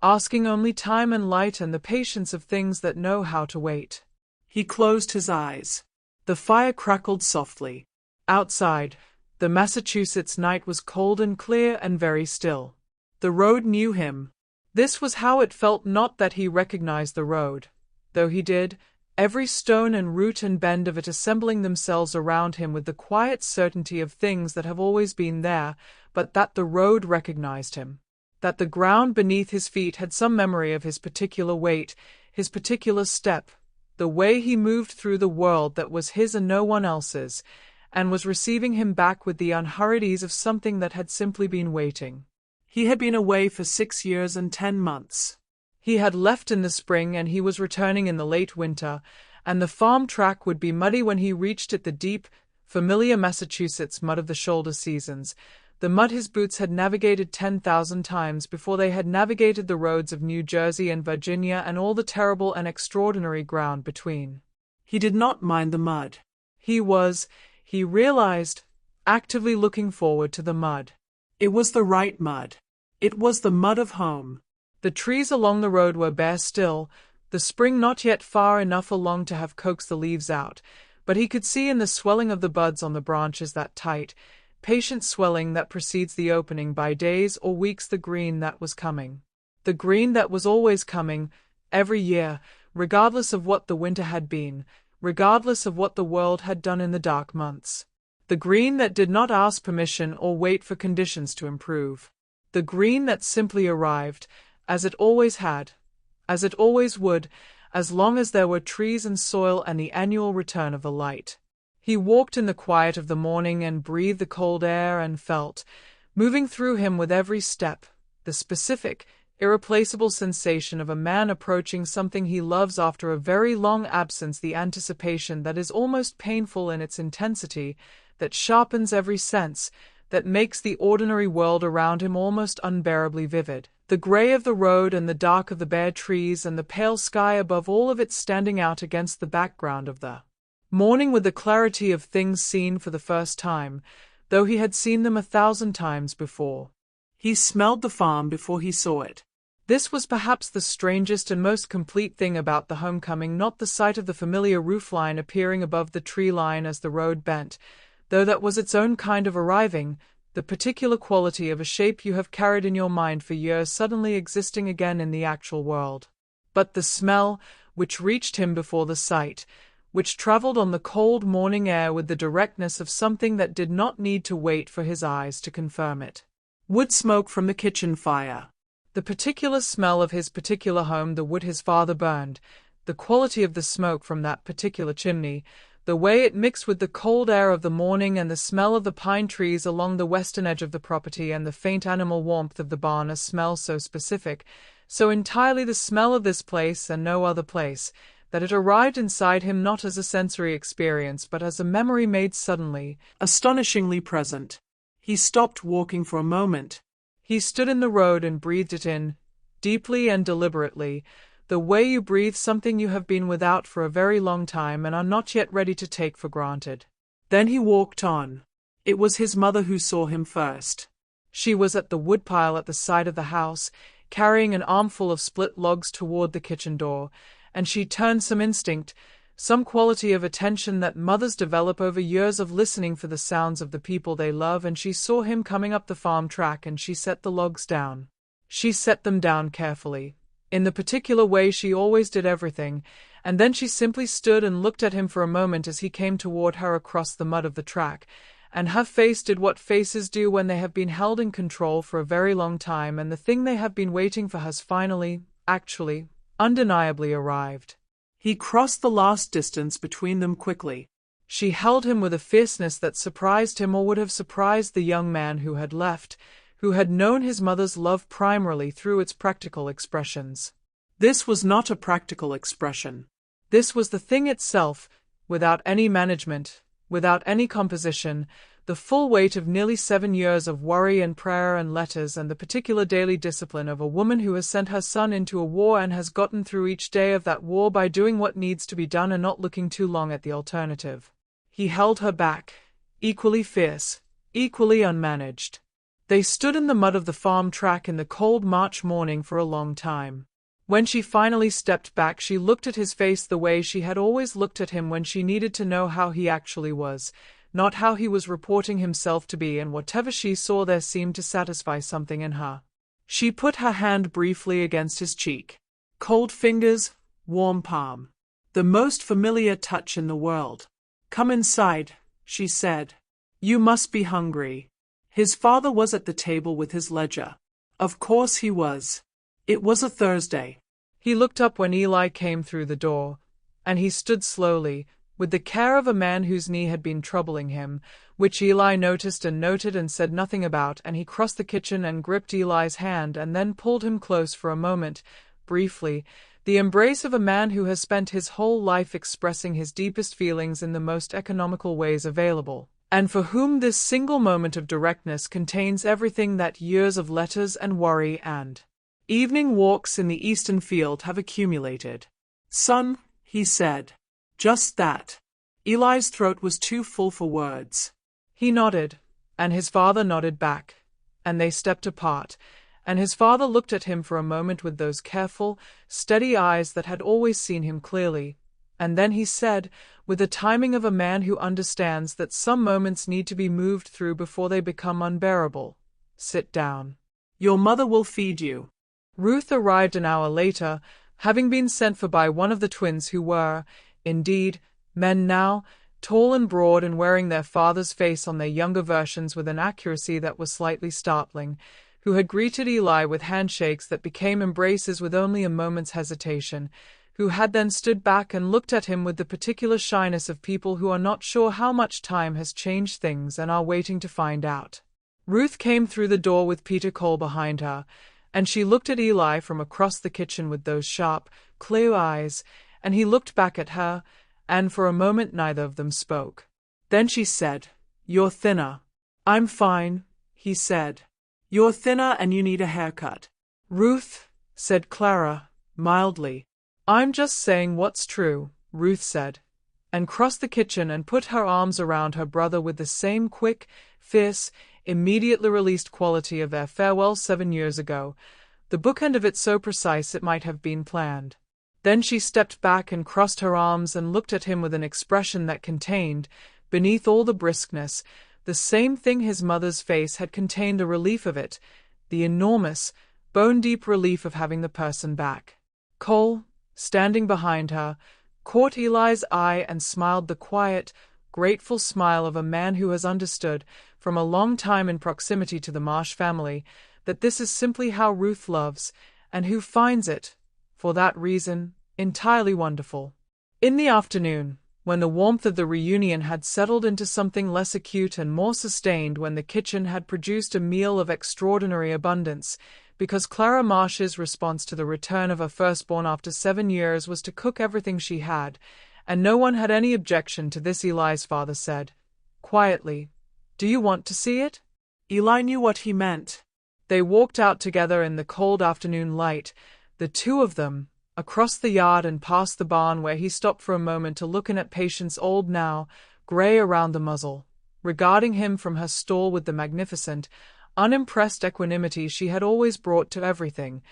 asking only time and light and the patience of things that know how to wait. He closed his eyes. The fire crackled softly. Outside, the Massachusetts night was cold and clear and very still. The road knew him. This was how it felt, not that he recognized the road, though he did, every stone and root and bend of it assembling themselves around him with the quiet certainty of things that have always been there, but that the road recognized him, that the ground beneath his feet had some memory of his particular weight, his particular step, the way he moved through the world that was his and no one else's, and was receiving him back with the unhurried ease of something that had simply been waiting. He had been away for 6 years and 10 months. He had left in the spring and he was returning in the late winter, and the farm track would be muddy when he reached it, the deep, familiar Massachusetts mud of the shoulder seasons, the mud his boots had navigated 10,000 times before they had navigated the roads of New Jersey and Virginia and all the terrible and extraordinary ground between. He did not mind the mud. He was, he realized, actively looking forward to the mud. It was the right mud. It was the mud of home. The trees along the road were bare still, the spring not yet far enough along to have coaxed the leaves out, but he could see in the swelling of the buds on the branches that tight, patient swelling that precedes the opening by days or weeks, the green that was coming. The green that was always coming, every year, regardless of what the winter had been, regardless of what the world had done in the dark months. The green that did not ask permission or wait for conditions to improve. The green that simply arrived, as it always had, as it always would, as long as there were trees and soil and the annual return of the light. He walked in the quiet of the morning and breathed the cold air and felt, moving through him with every step, the specific, irreplaceable sensation of a man approaching something he loves after a very long absence, the anticipation that is almost painful in its intensity, that sharpens every sense, that makes the ordinary world around him almost unbearably vivid. The gray of the road and the dark of the bare trees and the pale sky above, all of it standing out against the background of the morning with the clarity of things seen for the first time, though he had seen them 1,000 times before. He smelled the farm before he saw it. This was perhaps the strangest and most complete thing about the homecoming, not the sight of the familiar roofline appearing above the tree line as the road bent, though that was its own kind of arriving, the particular quality of a shape you have carried in your mind for years suddenly existing again in the actual world. But the smell, which reached him before the sight, which travelled on the cold morning air with the directness of something that did not need to wait for his eyes to confirm it. Wood smoke from the kitchen fire. The particular smell of his particular home, the wood his father burned, the quality of the smoke from that particular chimney, the way it mixed with the cold air of the morning, and the smell of the pine trees along the western edge of the property, and the faint animal warmth of the barn, a smell so specific, so entirely the smell of this place and no other place, that it arrived inside him not as a sensory experience but as a memory made suddenly, astonishingly present. He stopped walking for a moment. He stood in the road and breathed it in, deeply and deliberately, the way you breathe something you have been without for a very long time and are not yet ready to take for granted. Then he walked on. It was his mother who saw him first. She was at the woodpile at the side of the house, carrying an armful of split logs toward the kitchen door, and she turned some instinct, some quality of attention that mothers develop over years of listening for the sounds of the people they love, and she saw him coming up the farm track, and she set the logs down. She set them down carefully, in the particular way she always did everything, and then she simply stood and looked at him for a moment as he came toward her across the mud of the track, and her face did what faces do when they have been held in control for a very long time, and the thing they have been waiting for has finally, actually, undeniably arrived. He crossed the last distance between them quickly. She held him with a fierceness that surprised him, or would have surprised the young man who had left, who had known his mother's love primarily through its practical expressions. This was not a practical expression. This was the thing itself, without any management, without any composition, the full weight of nearly 7 years of worry and prayer and letters, and the particular daily discipline of a woman who has sent her son into a war and has gotten through each day of that war by doing what needs to be done and not looking too long at the alternative. He held her back, equally fierce, equally unmanaged. They stood in the mud of the farm track in the cold March morning for a long time. When she finally stepped back, she looked at his face the way she had always looked at him when she needed to know how he actually was, not how he was reporting himself to be, and whatever she saw there seemed to satisfy something in her. She put her hand briefly against his cheek. Cold fingers, warm palm. The most familiar touch in the world. "Come inside," she said. "You must be hungry." His father was at the table with his ledger. Of course he was. It was a Thursday. He looked up when Eli came through the door, and he stood slowly, with the care of a man whose knee had been troubling him, which Eli noticed and noted and said nothing about, and he crossed the kitchen and gripped Eli's hand and then pulled him close for a moment, briefly, the embrace of a man who has spent his whole life expressing his deepest feelings in the most economical ways available, and for whom this single moment of directness contains everything that years of letters and worry and evening walks in the eastern field have accumulated. "Son," he said. Just that. Eli's throat was too full for words. He nodded, and his father nodded back, and they stepped apart, and his father looked at him for a moment with those careful, steady eyes that had always seen him clearly, and then he said, with the timing of a man who understands that some moments need to be moved through before they become unbearable, "Sit down. Your mother will feed you." Ruth arrived an hour later, having been sent for by one of the twins who were, indeed, men now, tall and broad and wearing their father's face on their younger versions with an accuracy that was slightly startling, who had greeted Eli with handshakes that became embraces with only a moment's hesitation, who had then stood back and looked at him with the particular shyness of people who are not sure how much time has changed things and are waiting to find out. Ruth came through the door with Peter Cole behind her, and she looked at Eli from across the kitchen with those sharp, clear eyes, and he looked back at her, and for a moment neither of them spoke. Then she said, "You're thinner." "I'm fine," he said. "You're thinner and you need a haircut." "Ruth," said Clara, mildly. "I'm just saying what's true," Ruth said, and crossed the kitchen and put her arms around her brother with the same quick, fierce, immediately released quality of their farewell 7 years ago, the bookend of it so precise it might have been planned. Then she stepped back and crossed her arms and looked at him with an expression that contained, beneath all the briskness, the same thing his mother's face had contained, the relief of it, the enormous, bone-deep relief of having the person back. Cole, standing behind her, caught Eli's eye and smiled the quiet, grateful smile of a man who has understood, from a long time in proximity to the Marsh family, that this is simply how Ruth loves, and who finds it, for that reason, entirely wonderful. In the afternoon, when the warmth of the reunion had settled into something less acute and more sustained, when the kitchen had produced a meal of extraordinary abundance, because Clara Marsh's response to the return of her firstborn after 7 years was to cook everything she had, and no one had any objection to this, Eli's father said, quietly, "Do you want to see it?" Eli knew what he meant. They walked out together in the cold afternoon light, the two of them, across the yard and past the barn, where he stopped for a moment to look in at Patience, old now, grey around the muzzle, regarding him from her stall with the magnificent, unimpressed equanimity she had always brought to everything,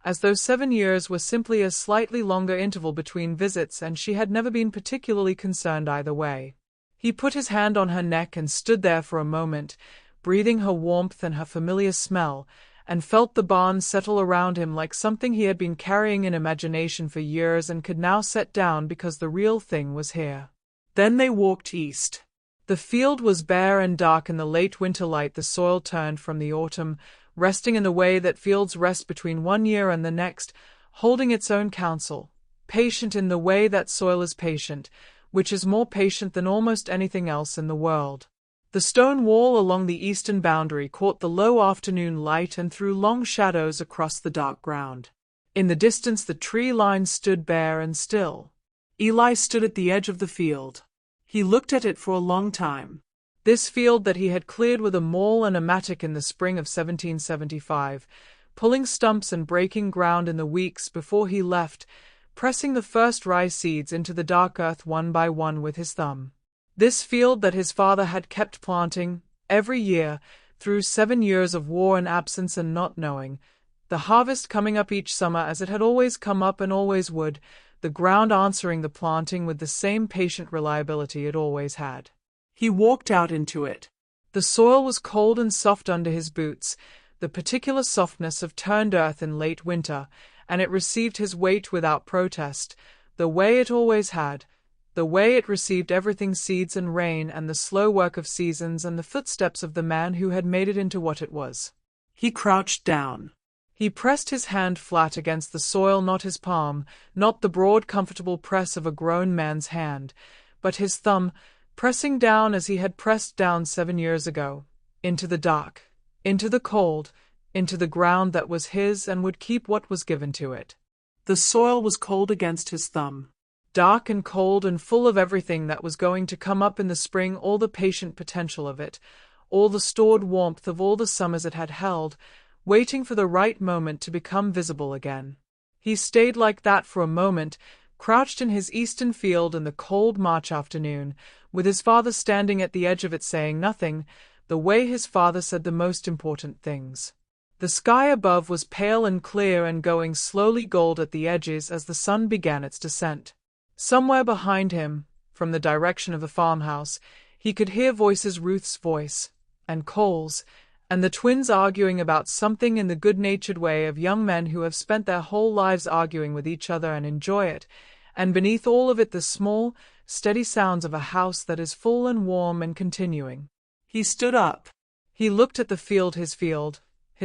as though 7 years were simply a slightly longer interval between visits and she had never been particularly concerned either way. He put his hand on her neck and stood there for a moment, breathing her warmth and her familiar smell, and felt the barn settle around him like something he had been carrying in imagination for years and could now set down because the real thing was here. Then they walked east. The field was bare and dark in the late winter light. The soil turned from the autumn, resting in the way that fields rest between one year and the next, holding its own counsel, patient in the way that soil is patient, which is more patient than almost anything else in the world. The stone wall along the eastern boundary caught the low afternoon light and threw long shadows across the dark ground. In the distance the tree line stood bare and still. Eli stood at the edge of the field. He looked at it for a long time. This field that he had cleared with a maul and a mattock in the spring of 1775, pulling stumps and breaking ground in the weeks before he left, pressing the first rye seeds into the dark earth one by one with his thumb. This field that his father had kept planting, every year, through 7 years of war and absence and not knowing, the harvest coming up each summer as it had always come up and always would, the ground answering the planting with the same patient reliability it always had. He walked out into it. The soil was cold and soft under his boots, the particular softness of turned earth in late winter, and it received his weight without protest, the way it always had, the way it received everything, seeds and rain and the slow work of seasons and the footsteps of the man who had made it into what it was. He crouched down. He pressed his hand flat against the soil, not his palm, not the broad comfortable press of a grown man's hand, but his thumb, pressing down as he had pressed down 7 years ago, into the dark, into the cold, into the ground that was his and would keep what was given to it. The soil was cold against his thumb. Dark and cold and full of everything that was going to come up in the spring, all the patient potential of it, all the stored warmth of all the summers it had held, waiting for the right moment to become visible again. He stayed like that for a moment, crouched in his eastern field in the cold March afternoon, with his father standing at the edge of it saying nothing, the way his father said the most important things. The sky above was pale and clear and going slowly gold at the edges as the sun began its descent. Somewhere behind him, from the direction of the farmhouse, he could hear voices, Ruth's voice, and Cole's, and the twins arguing about something in the good-natured way of young men who have spent their whole lives arguing with each other and enjoy it, and beneath all of it the small, steady sounds of a house that is full and warm and continuing. He stood up. He looked at the field, his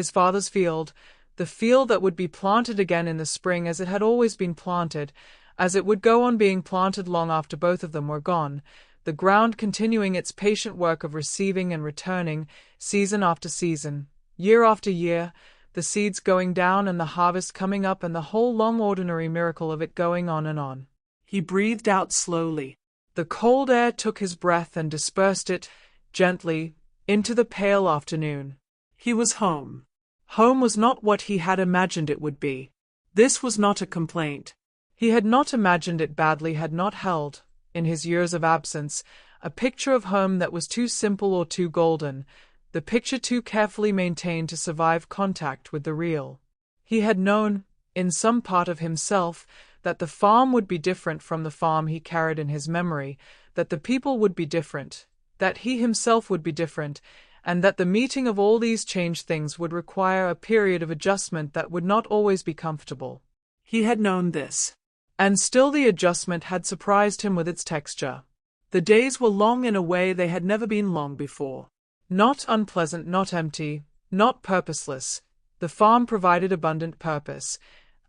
father's field, the field that would be planted again in the spring as it had always been planted, as it would go on being planted long after both of them were gone, the ground continuing its patient work of receiving and returning, season after season, year after year, the seeds going down and the harvest coming up and the whole long ordinary miracle of it going on and on. He breathed out slowly. The cold air took his breath and dispersed it, gently, into the pale afternoon. He was home. Home was not what he had imagined it would be. This was not a complaint. He had not imagined it badly, had not held, in his years of absence, a picture of home that was too simple or too golden, the picture too carefully maintained to survive contact with the real. He had known, in some part of himself, that the farm would be different from the farm he carried in his memory, that the people would be different, that he himself would be different, and that the meeting of all these changed things would require a period of adjustment that would not always be comfortable. He had known this. And still the adjustment had surprised him with its texture. The days were long in a way they had never been long before. Not unpleasant, not empty, not purposeless, The farm provided abundant purpose,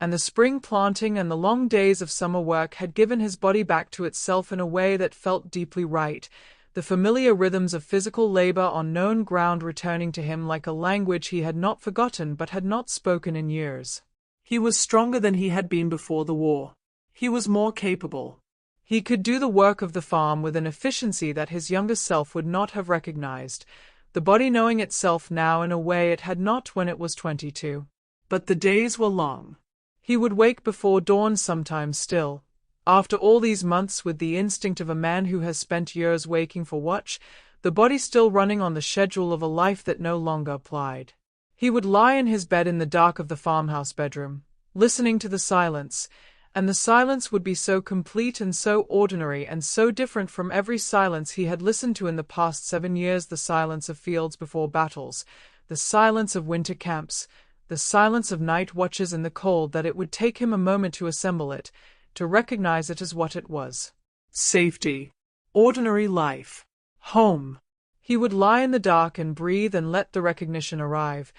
and the spring planting and the long days of summer work had given his body back to itself in a way that felt deeply right, the familiar rhythms of physical labor on known ground returning to him like a language he had not forgotten but had not spoken in years. He was stronger than he had been before the war. He was more capable. He could do the work of the farm with an efficiency that his younger self would not have recognized, the body knowing itself now in a way it had not when it was 22. But the days were long. He would wake before dawn sometimes still, after all these months, with the instinct of a man who has spent years waking for watch, the body still running on the schedule of a life that no longer applied. He would lie in his bed in the dark of the farmhouse bedroom, listening to the silence, and the silence would be so complete and so ordinary and so different from every silence he had listened to in the past 7 years, the silence of fields before battles, the silence of winter camps, the silence of night watches in the cold, that it would take him a moment to assemble it, to recognize it as what it was. Safety. Ordinary life. Home. He would lie in the dark and breathe and let the recognition arrive,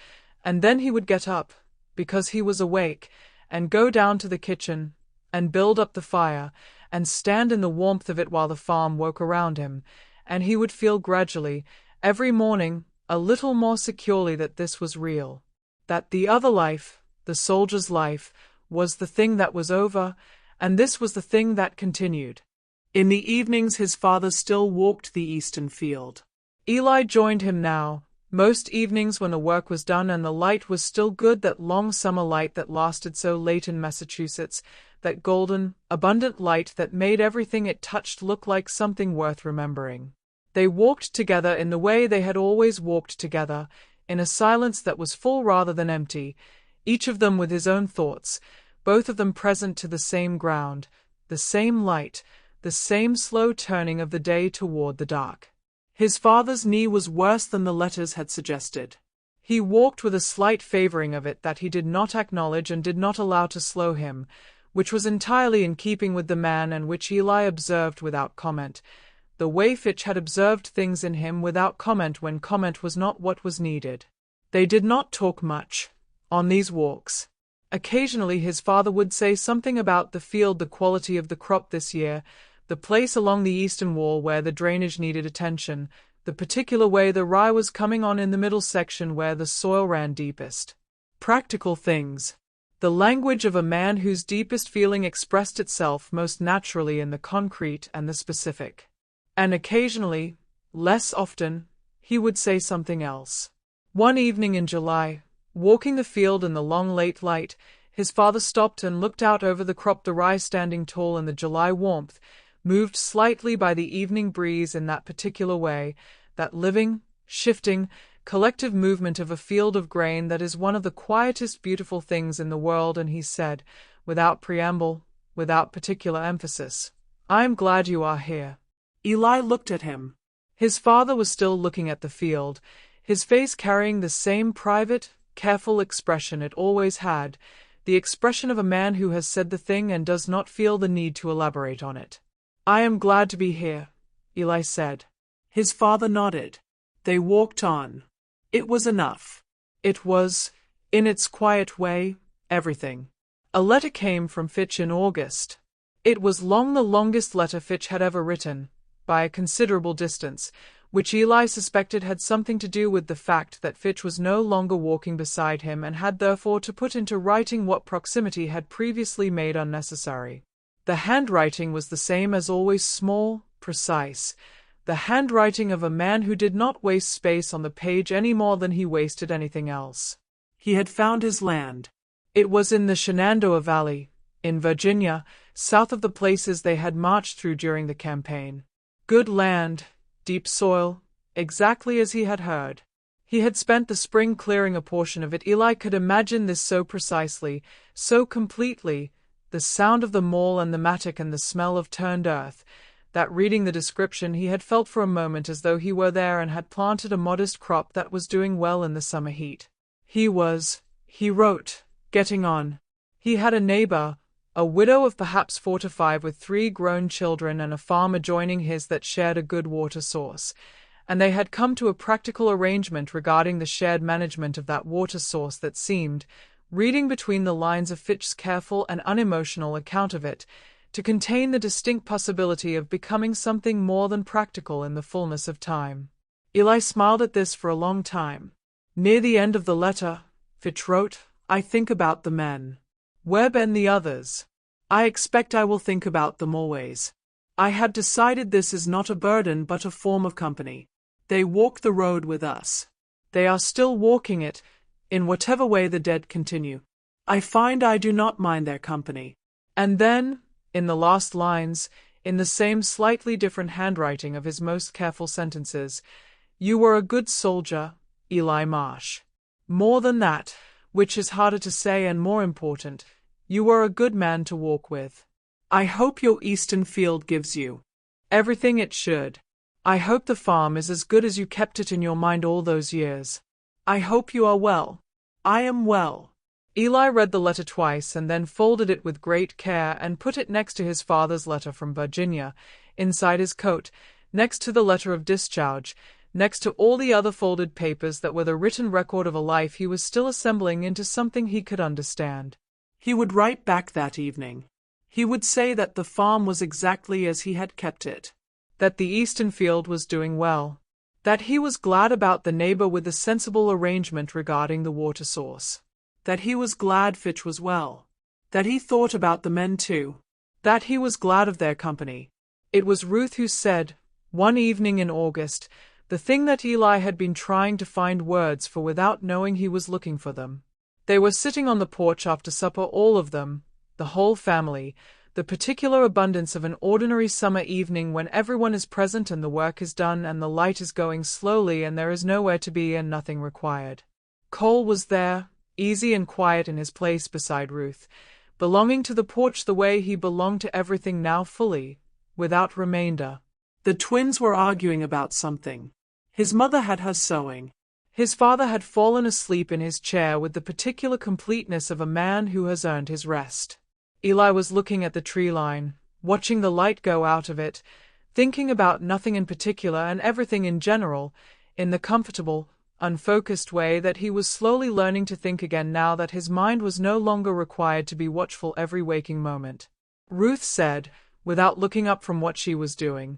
and then he would get up, because he was awake, and go down to the kitchen, and build up the fire, and stand in the warmth of it while the farm woke around him, and he would feel gradually, every morning, a little more securely that this was real, that the other life, the soldier's life, was the thing that was over, and this was the thing that continued. In the evenings his father still walked the eastern field. Eli joined him now, most evenings when the work was done and the light was still good, that long summer light that lasted so late in Massachusetts, that golden, abundant light that made everything it touched look like something worth remembering. They walked together in the way they had always walked together, in a silence that was full rather than empty, each of them with his own thoughts, both of them present to the same ground, the same light, the same slow turning of the day toward the dark. His father's knee was worse than the letters had suggested. He walked with a slight favoring of it that he did not acknowledge and did not allow to slow him, which was entirely in keeping with the man and which Eli observed without comment, the way Fitch had observed things in him without comment when comment was not what was needed. They did not talk much on these walks. Occasionally his father would say something about the field, the quality of the crop this year, the place along the eastern wall where the drainage needed attention, the particular way the rye was coming on in the middle section where the soil ran deepest. Practical things. The language of a man whose deepest feeling expressed itself most naturally in the concrete and the specific. And occasionally, less often, he would say something else. One evening in July, walking the field in the long late light, his father stopped and looked out over the crop, the rye standing tall in the July warmth, moved slightly by the evening breeze in that particular way, that living, shifting, collective movement of a field of grain that is one of the quietest beautiful things in the world, and he said, without preamble, without particular emphasis, "I am glad you are here." Eli looked at him. His father was still looking at the field, his face carrying the same private, careful expression it always had, the expression of a man who has said the thing and does not feel the need to elaborate on it. "I am glad to be here," Eli said. His father nodded. They walked on. It was enough. It was, in its quiet way, everything. A letter came from Fitch in August. It was long, the longest letter Fitch had ever written, by a considerable distance, which Eli suspected had something to do with the fact that Fitch was no longer walking beside him and had therefore to put into writing what proximity had previously made unnecessary. The handwriting was the same as always, small, precise, the handwriting of a man who did not waste space on the page any more than he wasted anything else. He had found his land. It was in the Shenandoah Valley, in Virginia, south of the places they had marched through during the campaign. Good land, deep soil, exactly as he had heard. He had spent the spring clearing a portion of it. Eli could imagine this so precisely, so completely, the sound of the maul and the mattock and the smell of turned earth, that reading the description he had felt for a moment as though he were there and had planted a modest crop that was doing well in the summer heat. He was, he wrote, getting on. He had a neighbor, a widow of perhaps 4 to 5 with 3 grown children and a farm adjoining his that shared a good water source, and they had come to a practical arrangement regarding the shared management of that water source that seemed, reading between the lines of Fitch's careful and unemotional account of it, to contain the distinct possibility of becoming something more than practical in the fullness of time. Eli smiled at this for a long time. Near the end of the letter, Fitch wrote, "I think about the men. Webb and the others. I expect I will think about them always. I have decided this is not a burden but a form of company. They walk the road with us. They are still walking it, in whatever way the dead continue. I find I do not mind their company." And then, in the last lines, in the same slightly different handwriting of his most careful sentences, "You were a good soldier, Eli Marsh. More than that, which is harder to say and more important, you were a good man to walk with. I hope your Eastern field gives you everything it should. I hope the farm is as good as you kept it in your mind all those years. I hope you are well. I am well." Eli read the letter twice and then folded it with great care and put it next to his father's letter from Virginia, inside his coat, next to the letter of discharge, next to all the other folded papers that were the written record of a life he was still assembling into something he could understand. He would write back that evening. He would say that the farm was exactly as he had kept it, that the Eastern field was doing well, that he was glad about the neighbor with the sensible arrangement regarding the water source, that he was glad Fitch was well, that he thought about the men too, that he was glad of their company. It was Ruth who said, one evening in August, the thing that Eli had been trying to find words for without knowing he was looking for them. They were sitting on the porch after supper, all of them, the whole family, the particular abundance of an ordinary summer evening when everyone is present and the work is done and the light is going slowly and there is nowhere to be and nothing required. Cole was there, easy and quiet in his place beside Ruth, belonging to the porch the way he belonged to everything now fully, without remainder. The twins were arguing about something. His mother had her sewing. His father had fallen asleep in his chair with the particular completeness of a man who has earned his rest. Eli was looking at the tree line, watching the light go out of it, thinking about nothing in particular and everything in general, in the comfortable, unfocused way that he was slowly learning to think again now that his mind was no longer required to be watchful every waking moment. Ruth said, without looking up from what she was doing,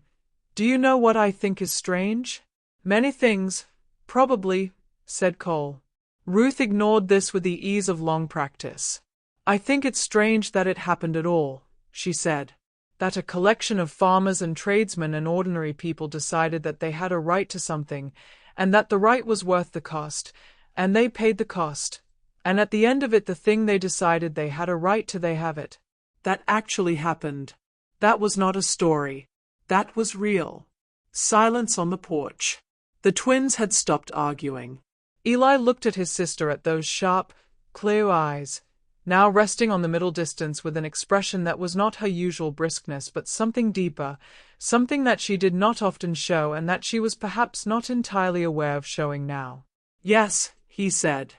"Do you know what I think is strange?" "Many things, probably," said Cole. Ruth ignored this with the ease of long practice. "I think it's strange that it happened at all," she said. "That a collection of farmers and tradesmen and ordinary people decided that they had a right to something, and that the right was worth the cost, and they paid the cost, and at the end of it the thing they decided they had a right to they have it. That actually happened. That was not a story. That was real." Silence on the porch. The twins had stopped arguing. Eli looked at his sister, at those sharp, clear eyes, now resting on the middle distance with an expression that was not her usual briskness but something deeper, something that she did not often show and that she was perhaps not entirely aware of showing now. "Yes," he said.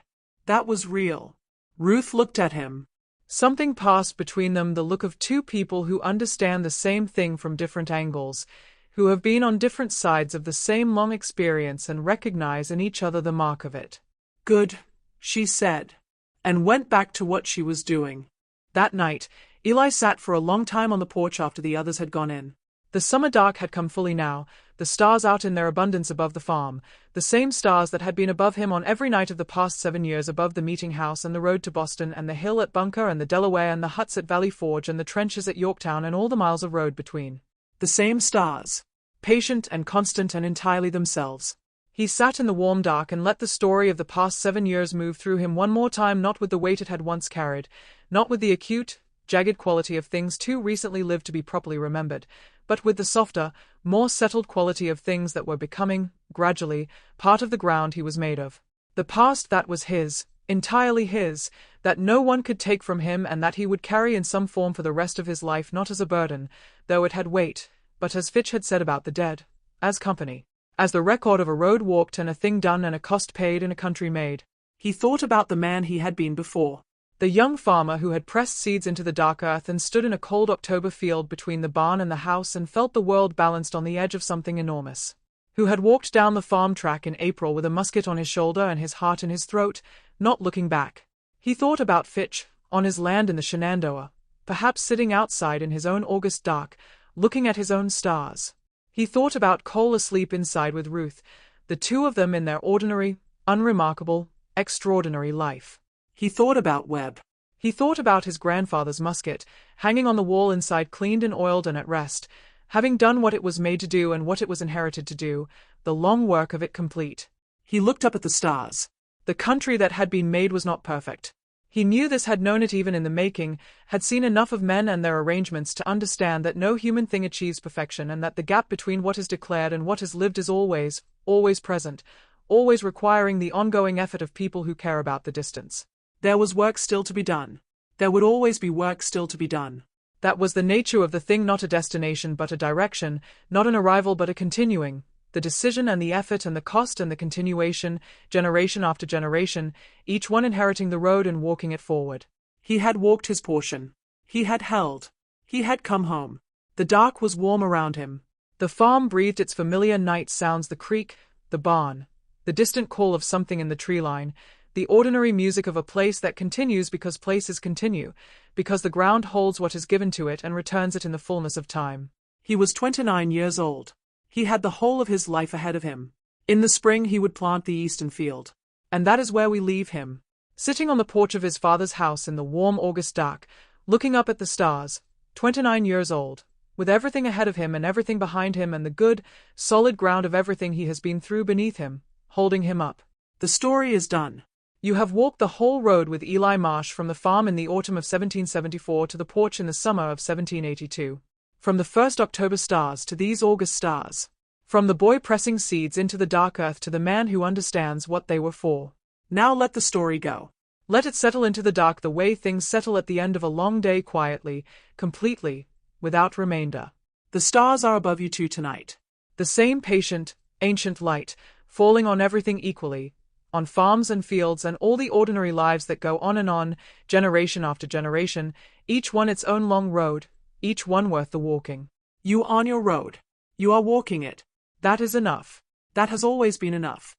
"That was real." Ruth looked at him. Something passed between them, the look of two people who understand the same thing from different angles, who have been on different sides of the same long experience and recognize in each other the mark of it. "Good," she said, and went back to what she was doing. That night, Eli sat for a long time on the porch after the others had gone in. The summer dark had come fully now, the stars out in their abundance above the farm, the same stars that had been above him on every night of the past 7 years, above the meeting house and the road to Boston and the hill at Bunker and the Delaware and the huts at Valley Forge and the trenches at Yorktown and all the miles of road between. The same stars, patient and constant and entirely themselves. He sat in the warm dark and let the story of the past 7 years move through him one more time, not with the weight it had once carried, not with the acute, jagged quality of things too recently lived to be properly remembered, but with the softer, more settled quality of things that were becoming, gradually, part of the ground he was made of. The past that was his, entirely his, that no one could take from him and that he would carry in some form for the rest of his life, not as a burden, though it had weight, but as Fitch had said about the dead, as company, as the record of a road walked and a thing done and a cost paid and a country made. He thought about the man he had been before. The young farmer who had pressed seeds into the dark earth and stood in a cold October field between the barn and the house and felt the world balanced on the edge of something enormous. who had walked down the farm track in April with a musket on his shoulder and his heart in his throat, not looking back. He thought about Fitch, on his land in the Shenandoah, perhaps sitting outside in his own August dark, looking at his own stars. He thought about Cole asleep inside with Ruth, the two of them in their ordinary, unremarkable, extraordinary life. He thought about Webb. He thought about his grandfather's musket, hanging on the wall inside, cleaned and oiled and at rest, having done what it was made to do and what it was inherited to do, the long work of it complete. He looked up at the stars. The country that had been made was not perfect. He knew this, had known it even in the making, had seen enough of men and their arrangements to understand that no human thing achieves perfection, and that the gap between what is declared and what is lived is always, always present, always requiring the ongoing effort of people who care about the distance. There was work still to be done. There would always be work still to be done. That was the nature of the thing, not a destination but a direction, not an arrival but a continuing, the decision and the effort and the cost and the continuation, generation after generation, each one inheriting the road and walking it forward. He had walked his portion. He had held. He had come home. The dark was warm around him. The farm breathed its familiar night sounds, the creek, the barn, the distant call of something in the tree line, the ordinary music of a place that continues because places continue, because the ground holds what is given to it and returns it in the fullness of time. He was 29 years old. He had the whole of his life ahead of him. In the spring he would plant the eastern field. And that is where we leave him, sitting on the porch of his father's house in the warm August dark, looking up at the stars, 29 years old, with everything ahead of him and everything behind him and the good, solid ground of everything he has been through beneath him, holding him up. The story is done. You have walked the whole road with Eli Marsh from the farm in the autumn of 1774 to the porch in the summer of 1782. From the first October stars to these August stars. From the boy pressing seeds into the dark earth to the man who understands what they were for. Now let the story go. Let it settle into the dark the way things settle at the end of a long day, quietly, completely, without remainder. The stars are above you too tonight. The same patient, ancient light, falling on everything equally, on farms and fields and all the ordinary lives that go on, generation after generation, each one its own long road, each one worth the walking. You on your road. You are walking it. That is enough. That has always been enough.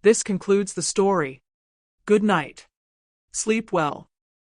This concludes the story. Good night. Sleep well.